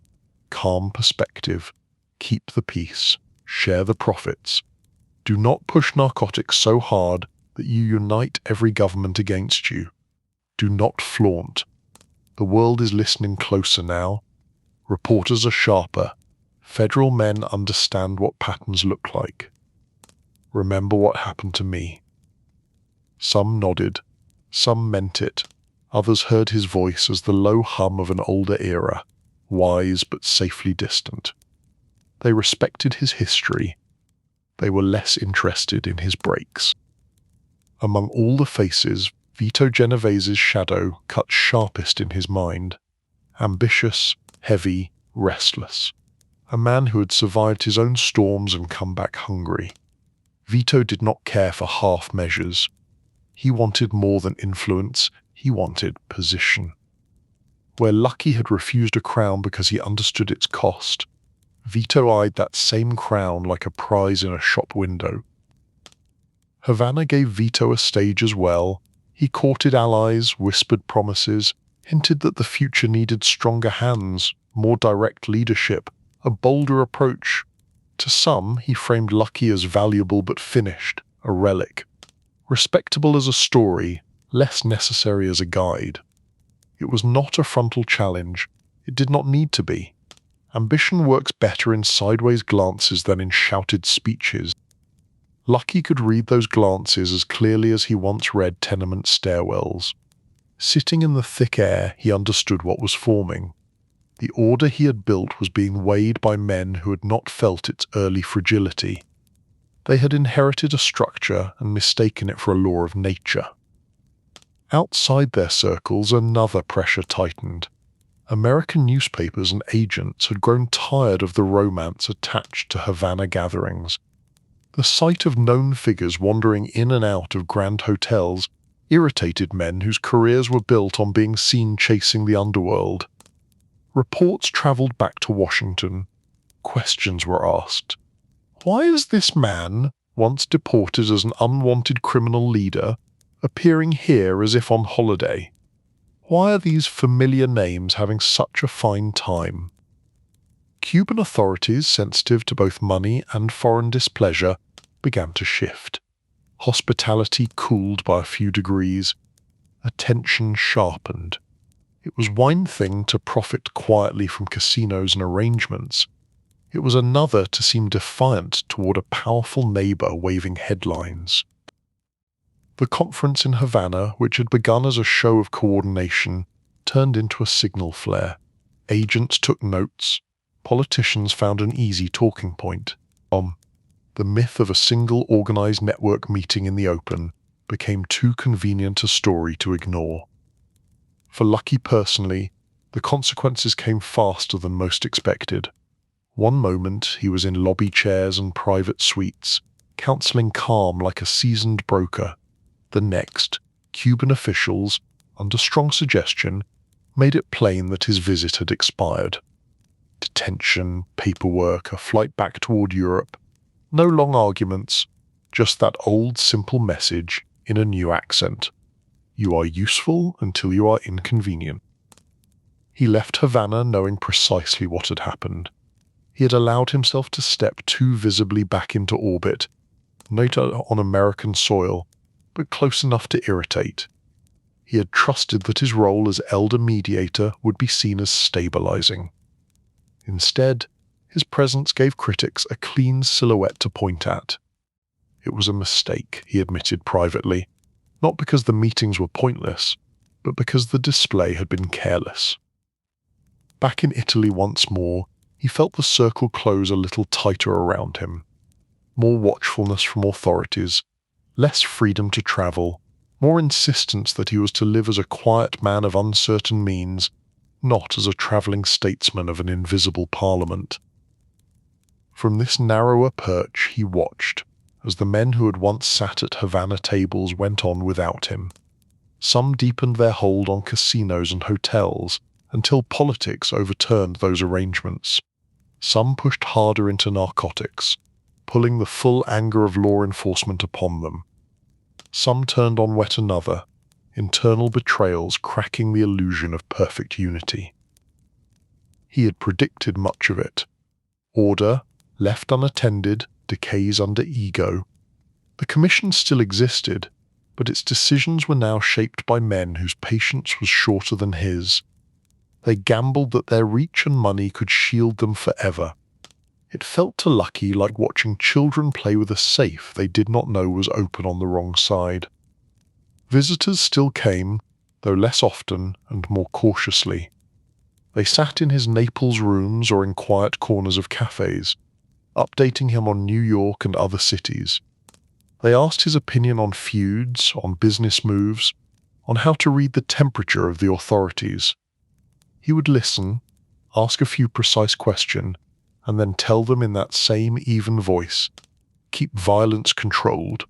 calm perspective, keep the peace, share the profits. Do not push narcotics so hard that you unite every government against you. Do not flaunt. The world is listening closer now. Reporters are sharper. Federal men understand what patterns look like. Remember what happened to me. Some nodded. Some meant it. Others heard his voice as the low hum of an older era, wise but safely distant. They respected his history. They were less interested in his breaks. Among all the faces, Vito Genovese's shadow cut sharpest in his mind. Ambitious, heavy, restless. A man who had survived his own storms and come back hungry. Vito did not care for half measures. He wanted more than influence. He wanted position. Where Lucky had refused a crown because he understood its cost, Vito eyed that same crown like a prize in a shop window. Havana gave Vito a stage as well. He courted allies, whispered promises, hinted that the future needed stronger hands, more direct leadership, a bolder approach. To some, he framed Lucky as valuable but finished, a relic. Respectable as a story, less necessary as a guide. It was not a frontal challenge. It did not need to be. Ambition works better in sideways glances than in shouted speeches. Lucky could read those glances as clearly as he once read tenement stairwells. Sitting in the thick air, he understood what was forming. The order he had built was being weighed by men who had not felt its early fragility. They had inherited a structure and mistaken it for a law of nature. Outside their circles, another pressure tightened. American newspapers and agents had grown tired of the romance attached to Havana gatherings. The sight of known figures wandering in and out of grand hotels irritated men whose careers were built on being seen chasing the underworld. Reports traveled back to Washington. Questions were asked. Why is this man, once deported as an unwanted criminal leader, appearing here as if on holiday? Why are these familiar names having such a fine time? Cuban authorities, sensitive to both money and foreign displeasure, began to shift. Hospitality cooled by a few degrees. Attention sharpened. It was one thing to profit quietly from casinos and arrangements. It was another to seem defiant toward a powerful neighbor waving headlines. The conference in Havana, which had begun as a show of coordination, turned into a signal flare. Agents took notes. Politicians found an easy talking point. The myth of a single organized network meeting in the open became too convenient a story to ignore. For Lucky personally, the consequences came faster than most expected. One moment he was in lobby chairs and private suites, counseling calm like a seasoned broker. The next, Cuban officials, under strong suggestion, made it plain that his visit had expired. Detention, paperwork, a flight back toward Europe. No long arguments, just that old simple message in a new accent. You are useful until you are inconvenient. He left Havana knowing precisely what had happened. He had allowed himself to step too visibly back into orbit, not on American soil, but close enough to irritate. He had trusted that his role as elder mediator would be seen as stabilizing. Instead, his presence gave critics a clean silhouette to point at. It was a mistake, he admitted privately, not because the meetings were pointless, but because the display had been careless. Back in Italy once more, he felt the circle close a little tighter around him. More watchfulness from authorities, less freedom to travel, more insistence that he was to live as a quiet man of uncertain means, not as a travelling statesman of an invisible parliament. From this narrower perch he watched, as the men who had once sat at Havana tables went on without him. Some deepened their hold on casinos and hotels until politics overturned those arrangements. Some pushed harder into narcotics, pulling the full anger of law enforcement upon them. Some turned on wet another, internal betrayals cracking the illusion of perfect unity. He had predicted much of it. Order, left unattended, decays under ego. The commission still existed, but its decisions were now shaped by men whose patience was shorter than his. They gambled that their reach and money could shield them forever. It felt to Lucky like watching children play with a safe they did not know was open on the wrong side. Visitors still came, though less often and more cautiously. They sat in his Naples rooms or in quiet corners of cafes, updating him on New York and other cities. They asked his opinion on feuds, on business moves, on how to read the temperature of the authorities. He would listen, ask a few precise questions, and then tell them in that same even voice, keep violence controlled,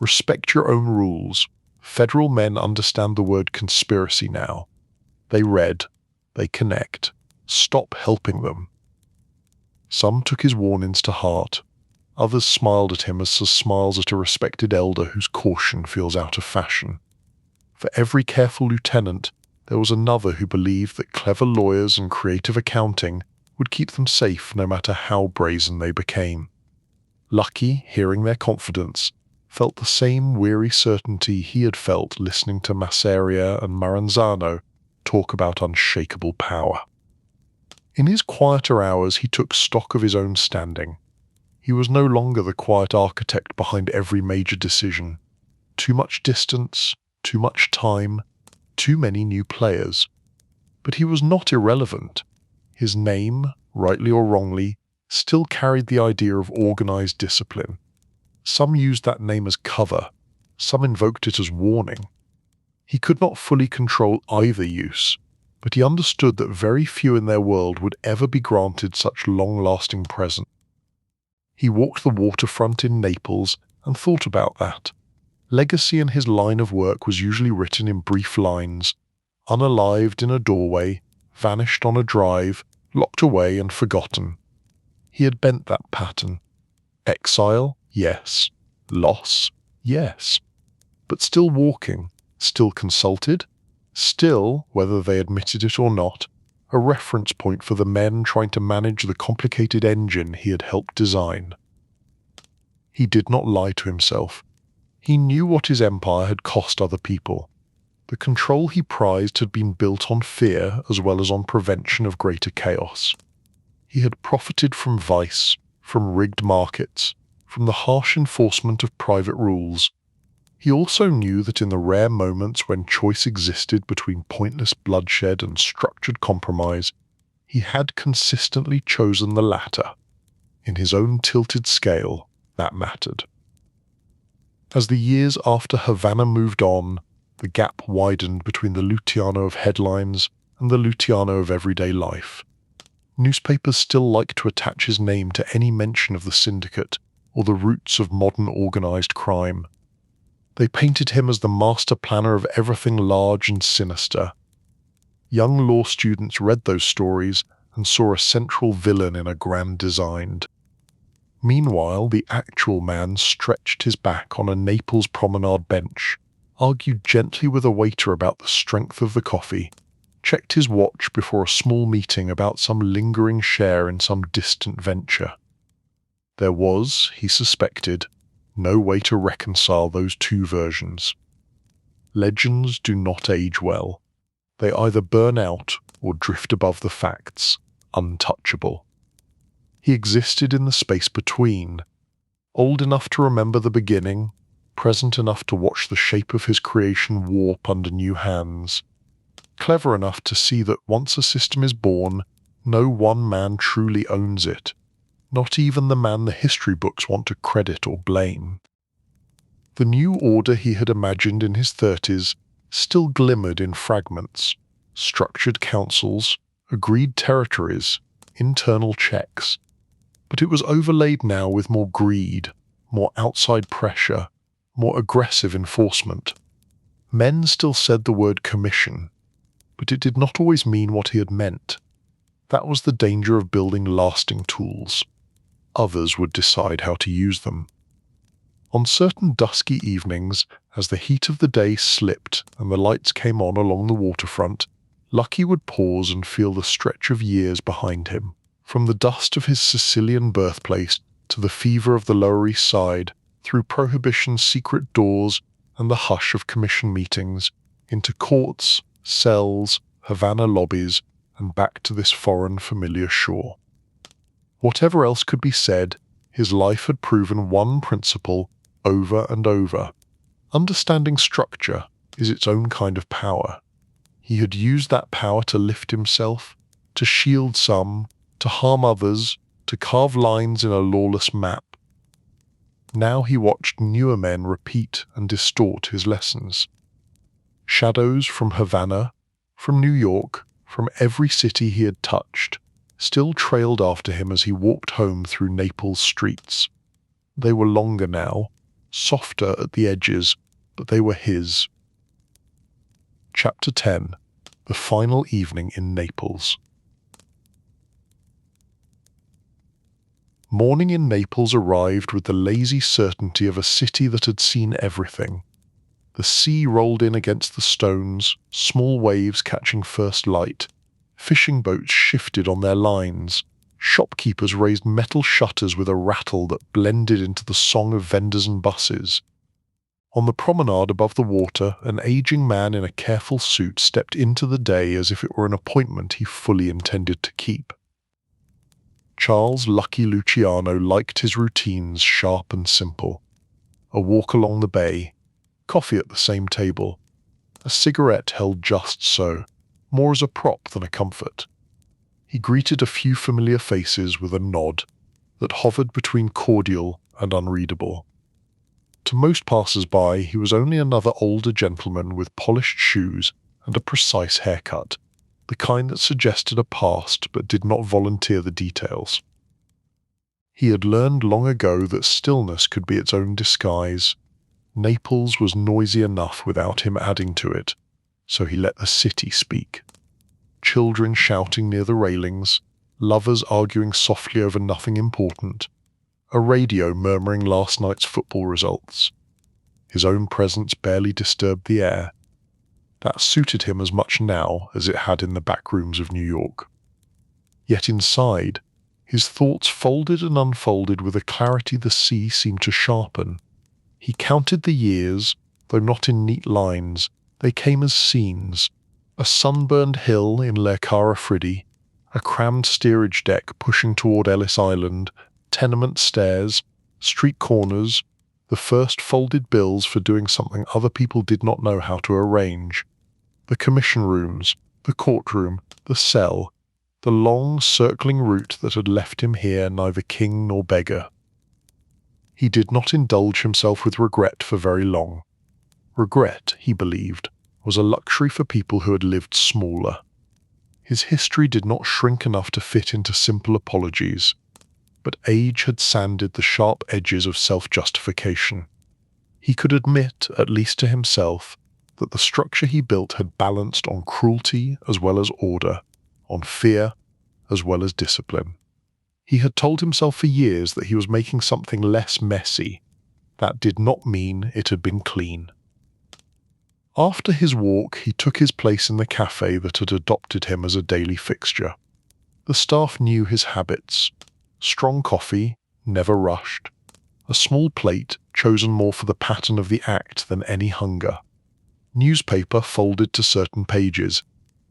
respect your own rules. Federal men understand the word conspiracy now. They read, they connect, stop helping them. Some took his warnings to heart. Others smiled at him as smiles at a respected elder whose caution feels out of fashion. For every careful lieutenant, there was another who believed that clever lawyers and creative accounting would keep them safe no matter how brazen they became. Lucky, hearing their confidence, felt the same weary certainty he had felt listening to Masseria and Maranzano talk about unshakable power. In his quieter hours he took stock of his own standing. He was no longer the quiet architect behind every major decision. Too much distance, too much time, too many new players. But he was not irrelevant. His name, rightly or wrongly, still carried the idea of organized discipline. Some used that name as cover, some invoked it as warning. He could not fully control either use, but he understood that very few in their world would ever be granted such long-lasting present. He walked the waterfront in Naples and thought about that. Legacy in his line of work was usually written in brief lines, unalived in a doorway, vanished on a drive, locked away and forgotten. He had bent that pattern. Exile, yes. Loss, yes. But still walking, still consulted, still, whether they admitted it or not, a reference point for the men trying to manage the complicated engine he had helped design. He did not lie to himself. He knew what his empire had cost other people. The control he prized had been built on fear as well as on prevention of greater chaos. He had profited from vice, from rigged markets, from the harsh enforcement of private rules. He also knew that in the rare moments when choice existed between pointless bloodshed and structured compromise, he had consistently chosen the latter. In his own tilted scale, that mattered. As the years after Havana moved on, the gap widened between the Luciano of headlines and the Luciano of everyday life. Newspapers still liked to attach his name to any mention of the syndicate or the roots of modern organized crime. They painted him as the master planner of everything large and sinister. Young law students read those stories and saw a central villain in a grand design. Meanwhile, the actual man stretched his back on a Naples promenade bench, argued gently with a waiter about the strength of the coffee, checked his watch before a small meeting about some lingering share in some distant venture. There was, he suspected, no way to reconcile those two versions. Legends do not age well. They either burn out or drift above the facts, untouchable. He existed in the space between, old enough to remember the beginning, present enough to watch the shape of his creation warp under new hands, clever enough to see that once a system is born, no one man truly owns it, not even the man the history books want to credit or blame. The new order he had imagined in his 30s still glimmered in fragments, structured councils, agreed territories, internal checks, but it was overlaid now with more greed, more outside pressure, more aggressive enforcement. Men still said the word commission, but it did not always mean what he had meant. That was the danger of building lasting tools. Others would decide how to use them. On certain dusky evenings, as the heat of the day slipped and the lights came on along the waterfront, Lucky would pause and feel the stretch of years behind him. From the dust of his Sicilian birthplace to the fever of the Lower East Side, through Prohibition's secret doors and the hush of commission meetings, into courts, cells, Havana lobbies, and back to this foreign familiar shore. Whatever else could be said, his life had proven one principle over and over. Understanding structure is its own kind of power. He had used that power to lift himself, to shield some, to harm others, to carve lines in a lawless map. Now he watched newer men repeat and distort his lessons. Shadows from Havana, from New York, from every city he had touched, still trailed after him as he walked home through Naples' streets. They were longer now, softer at the edges, but they were his. Chapter 10. The Final Evening in Naples. Morning in Naples arrived with the lazy certainty of a city that had seen everything. The sea rolled in against the stones, small waves catching first light. Fishing boats shifted on their lines. Shopkeepers raised metal shutters with a rattle that blended into the song of vendors and buses. On the promenade above the water, an aging man in a careful suit stepped into the day as if it were an appointment he fully intended to keep. Charles Lucky Luciano liked his routines sharp and simple. A walk along the bay, coffee at the same table, a cigarette held just so, more as a prop than a comfort. He greeted a few familiar faces with a nod that hovered between cordial and unreadable. To most passers-by, he was only another older gentleman with polished shoes and a precise haircut, the kind that suggested a past but did not volunteer the details. He had learned long ago that stillness could be its own disguise. Naples was noisy enough without him adding to it, so he let the city speak. Children shouting near the railings, lovers arguing softly over nothing important, a radio murmuring last night's football results. His own presence barely disturbed the air. That suited him as much now as it had in the back rooms of New York. Yet inside, his thoughts folded and unfolded with a clarity the sea seemed to sharpen. He counted the years, though not in neat lines. They came as scenes. A sunburned hill in Le Cara-Friddi, a crammed steerage deck pushing toward Ellis Island, tenement stairs, street corners, the first folded bills for doing something other people did not know how to arrange, the commission rooms, the courtroom, the cell, the long, circling route that had left him here neither king nor beggar. He did not indulge himself with regret for very long. Regret, he believed, was a luxury for people who had lived smaller. His history did not shrink enough to fit into simple apologies, but age had sanded the sharp edges of self-justification. He could admit, at least to himself, that the structure he built had balanced on cruelty as well as order, on fear as well as discipline. He had told himself for years that he was making something less messy. That did not mean it had been clean. After his walk, he took his place in the cafe that had adopted him as a daily fixture. The staff knew his habits. Strong coffee, never rushed. A small plate, chosen more for the pattern of the act than any hunger. Newspaper folded to certain pages.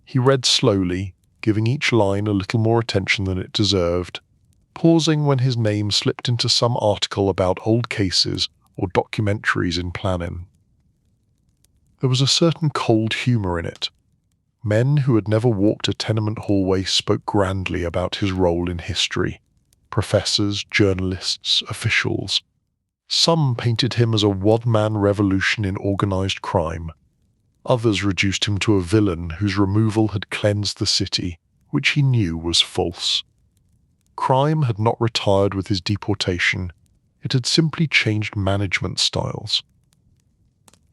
He read slowly, giving each line a little more attention than it deserved, pausing when his name slipped into some article about old cases or documentaries in planning. There was a certain cold humour in it. Men who had never walked a tenement hallway spoke grandly about his role in history. Professors, journalists, officials. Some painted him as a one-man revolution in organised crime. Others reduced him to a villain whose removal had cleansed the city, which he knew was false. Crime had not retired with his deportation. It had simply changed management styles.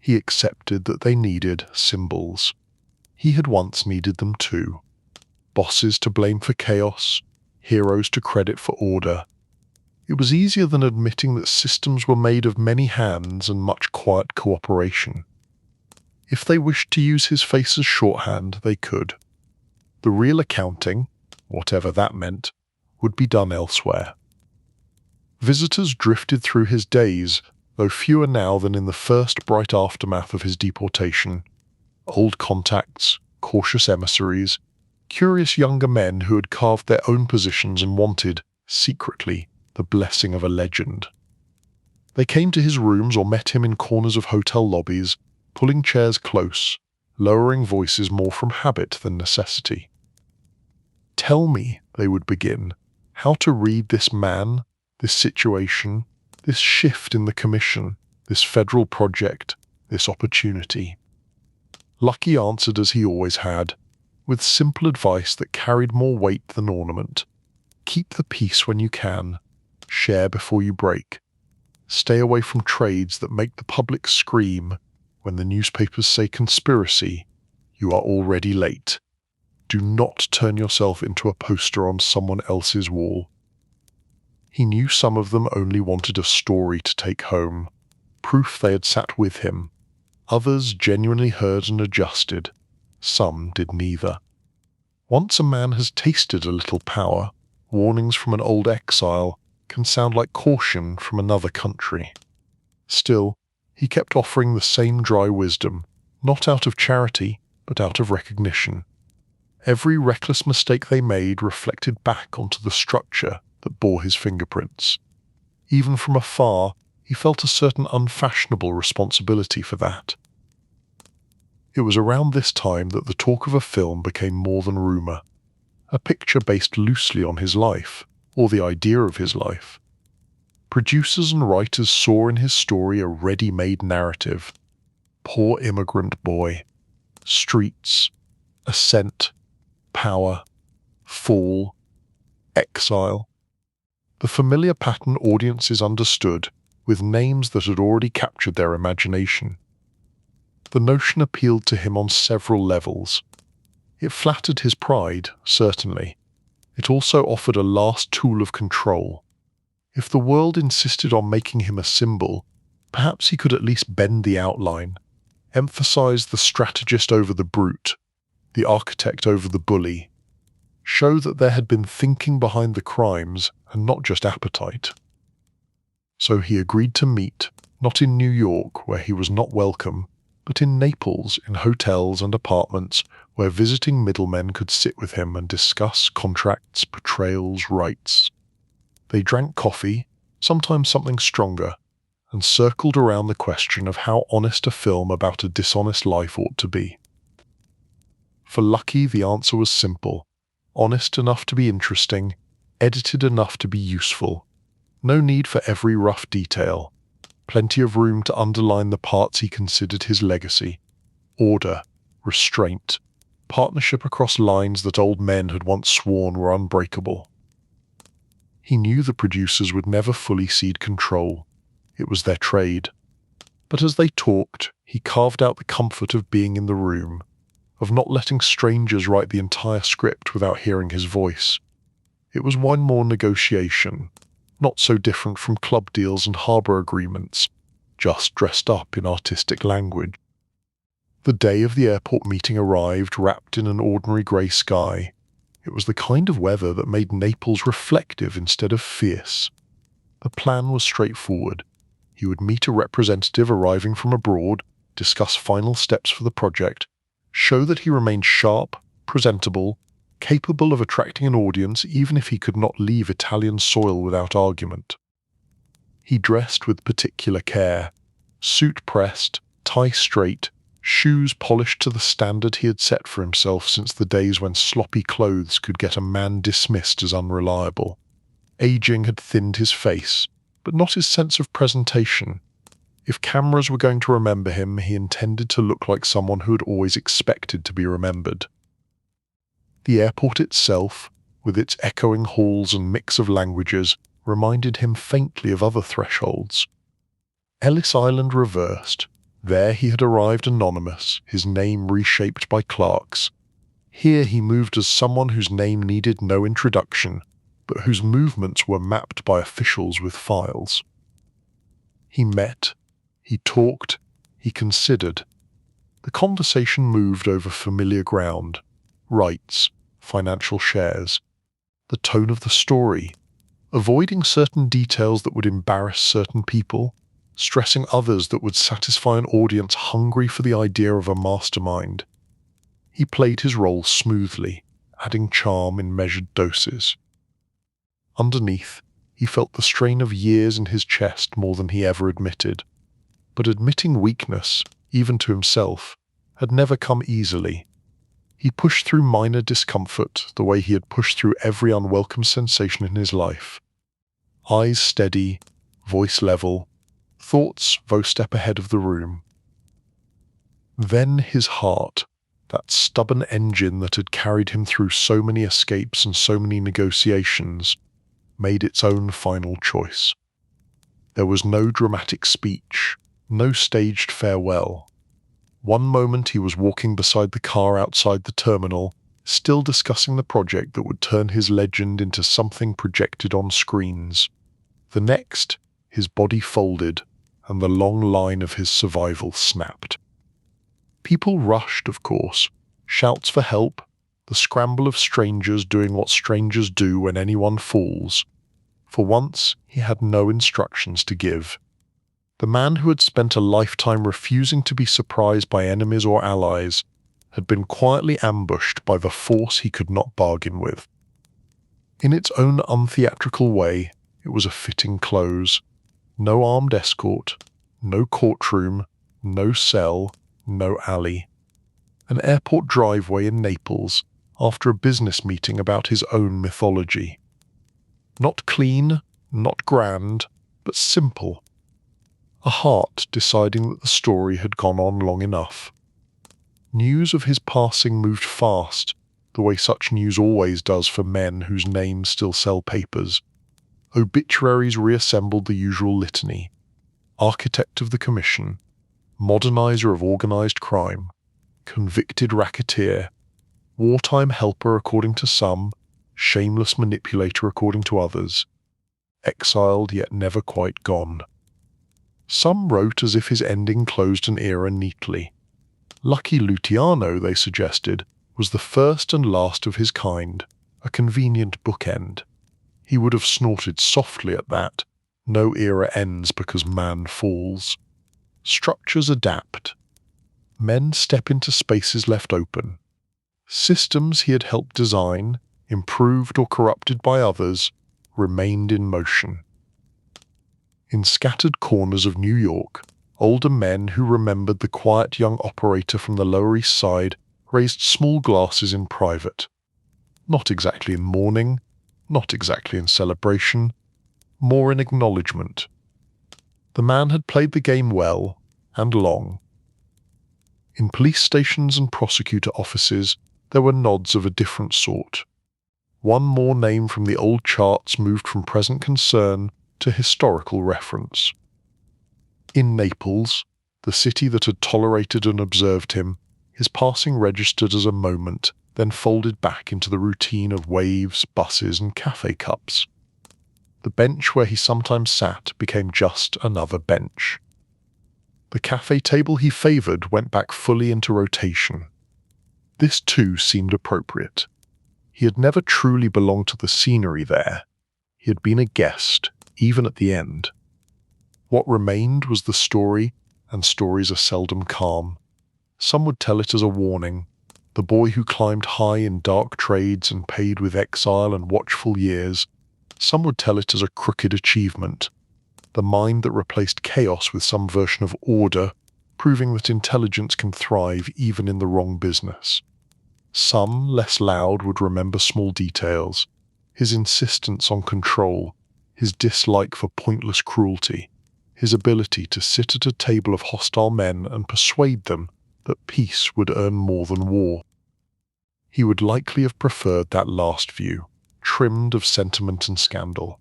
He accepted that they needed symbols. He had once needed them too. Bosses to blame for chaos, heroes to credit for order. It was easier than admitting that systems were made of many hands and much quiet cooperation. If they wished to use his face as shorthand, they could. The real accounting, whatever that meant, would be done elsewhere. Visitors drifted through his days, though fewer now than in the first bright aftermath of his deportation. Old contacts, cautious emissaries, curious younger men who had carved their own positions and wanted, secretly, the blessing of a legend. They came to his rooms or met him in corners of hotel lobbies, pulling chairs close, lowering voices more from habit than necessity. "Tell me," they would begin, "how to read this man, this situation, this shift in the commission, this federal project, this opportunity." Lucky answered as he always had, with simple advice that carried more weight than ornament. Keep the peace when you can. Share before you break. Stay away from trades that make the public scream. When the newspapers say conspiracy, you are already late. Do not turn yourself into a poster on someone else's wall. He knew some of them only wanted a story to take home, proof they had sat with him. Others genuinely heard and adjusted. Some did neither. Once a man has tasted a little power, warnings from an old exile can sound like caution from another country. Still, he kept offering the same dry wisdom, not out of charity, but out of recognition. Every reckless mistake they made reflected back onto the structure that bore his fingerprints. Even from afar, he felt a certain unfashionable responsibility for that. It was around this time that the talk of a film became more than rumour, a picture based loosely on his life, or the idea of his life. Producers and writers saw in his story a ready-made narrative. Poor immigrant boy, streets, ascent, power, fall, exile. The familiar pattern audiences understood, with names that had already captured their imagination. The notion appealed to him on several levels. It flattered his pride, certainly. It also offered a last tool of control. If the world insisted on making him a symbol, perhaps he could at least bend the outline, emphasize the strategist over the brute, the architect over the bully, show that there had been thinking behind the crimes and not just appetite. So he agreed to meet, not in New York, where he was not welcome, but in Naples, in hotels and apartments where visiting middlemen could sit with him and discuss contracts, betrayals, rights. They drank coffee, sometimes something stronger, and circled around the question of how honest a film about a dishonest life ought to be. For Lucky, the answer was simple: honest enough to be interesting, edited enough to be useful. No need for every rough detail. Plenty of room to underline the parts he considered his legacy. Order, restraint, partnership across lines that old men had once sworn were unbreakable. He knew the producers would never fully cede control. It was their trade. But as they talked, he carved out the comfort of being in the room, of not letting strangers write the entire script without hearing his voice. It was one more negotiation, not so different from club deals and harbour agreements, just dressed up in artistic language. The day of the airport meeting arrived wrapped in an ordinary grey sky. It was the kind of weather that made Naples reflective instead of fierce. The plan was straightforward. He would meet a representative arriving from abroad, discuss final steps for the project, show that he remained sharp, presentable, capable of attracting an audience even if he could not leave Italian soil without argument. He dressed with particular care, suit pressed, tie straight, shoes polished to the standard he had set for himself since the days when sloppy clothes could get a man dismissed as unreliable. Aging had thinned his face, but not his sense of presentation. If cameras were going to remember him, he intended to look like someone who had always expected to be remembered. The airport itself, with its echoing halls and mix of languages, reminded him faintly of other thresholds. Ellis Island reversed. There he had arrived anonymous, his name reshaped by clerks. Here he moved as someone whose name needed no introduction, but whose movements were mapped by officials with files. He met, he talked, he considered. The conversation moved over familiar ground: rights, financial shares, the tone of the story, avoiding certain details that would embarrass certain people, stressing others that would satisfy an audience hungry for the idea of a mastermind. He played his role smoothly, adding charm in measured doses. Underneath, he felt the strain of years in his chest more than he ever admitted. But admitting weakness, even to himself, had never come easily. He pushed through minor discomfort the way he had pushed through every unwelcome sensation in his life. Eyes steady, voice level, thoughts a step ahead of the room. Then his heart, that stubborn engine that had carried him through so many escapes and so many negotiations, made its own final choice. There was no dramatic speech, no staged farewell. One moment he was walking beside the car outside the terminal, still discussing the project that would turn his legend into something projected on screens. The next, his body folded, and the long line of his survival snapped. People rushed, of course, shouts for help, the scramble of strangers doing what strangers do when anyone falls. For once, he had no instructions to give. The man who had spent a lifetime refusing to be surprised by enemies or allies had been quietly ambushed by the force he could not bargain with. In its own untheatrical way, it was a fitting close. No armed escort, no courtroom, no cell, no alley. An airport driveway in Naples after a business meeting about his own mythology. Not clean, not grand, but simple. A heart deciding that the story had gone on long enough. News of his passing moved fast, the way such news always does for men whose names still sell papers. Obituaries reassembled the usual litany. Architect of the commission, modernizer of organized crime, convicted racketeer, wartime helper according to some, shameless manipulator according to others, exiled yet never quite gone. Some wrote as if his ending closed an era neatly. Lucky Luciano, they suggested, was the first and last of his kind, a convenient bookend. He would have snorted softly at that. No era ends because man falls. Structures adapt. Men step into spaces left open. Systems he had helped design, improved or corrupted by others, remained in motion. In scattered corners of New York, older men who remembered the quiet young operator from the Lower East Side raised small glasses in private. Not exactly in mourning, not exactly in celebration, more in acknowledgement. The man had played the game well and long. In police stations and prosecutor offices, there were nods of a different sort. One more name from the old charts moved from present concern to historical reference. In Naples, the city that had tolerated and observed him, his passing registered as a moment, then folded back into the routine of waves, buses, and cafe cups. The bench where he sometimes sat became just another bench. The cafe table he favoured went back fully into rotation. This too seemed appropriate. He had never truly belonged to the scenery there. He had been a guest, even at the end. What remained was the story, and stories are seldom calm. Some would tell it as a warning. The boy who climbed high in dark trades and paid with exile and watchful years. Some would tell it as a crooked achievement. The mind that replaced chaos with some version of order, proving that intelligence can thrive even in the wrong business. Some, less loud, would remember small details. His insistence on control, his dislike for pointless cruelty, his ability to sit at a table of hostile men and persuade them that peace would earn more than war. He would likely have preferred that last view, trimmed of sentiment and scandal.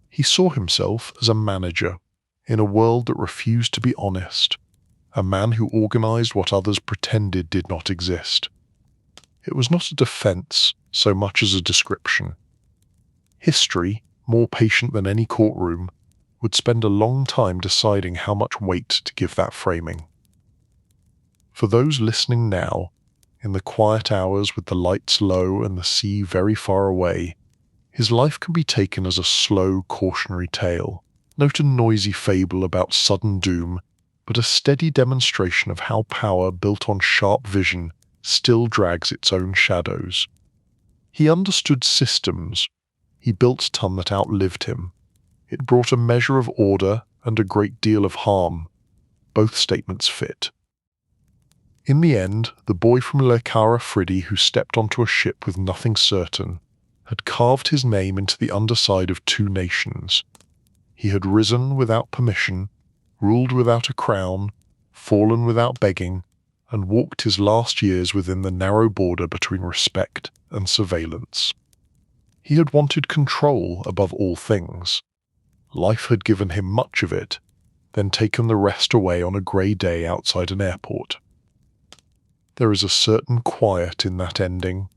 He saw himself as a manager, in a world that refused to be honest, a man who organized what others pretended did not exist. It was not a defense so much as a description. History, more patient than any courtroom, would spend a long time deciding how much weight to give that framing. For those listening now, in the quiet hours with the lights low and the sea very far away, his life can be taken as a slow, cautionary tale, not a noisy fable about sudden doom, but a steady demonstration of how power built on sharp vision still drags its own shadows. He understood systems. He built some that outlived him. It brought a measure of order and a great deal of harm. Both statements fit. In the end, the boy from Le Cara Friddi who stepped onto a ship with nothing certain had carved his name into the underside of 2 nations. He had risen without permission, ruled without a crown, fallen without begging, and walked his last years within the narrow border between respect and surveillance. He had wanted control above all things. Life had given him much of it, then taken the rest away on a grey day outside an airport. There is a certain quiet in that ending.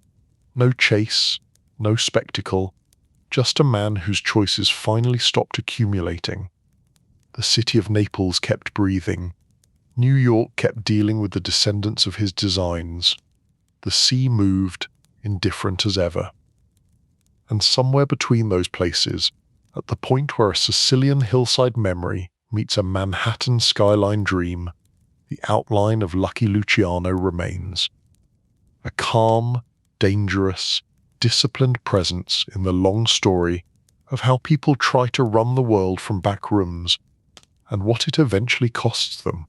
No chase, no spectacle, just a man whose choices finally stopped accumulating. The city of Naples kept breathing. New York kept dealing with the descendants of his designs. The sea moved, indifferent as ever. And somewhere between those places, at the point where a Sicilian hillside memory meets a Manhattan skyline dream, the outline of Lucky Luciano remains. A calm, dangerous, disciplined presence in the long story of how people try to run the world from back rooms and what it eventually costs them.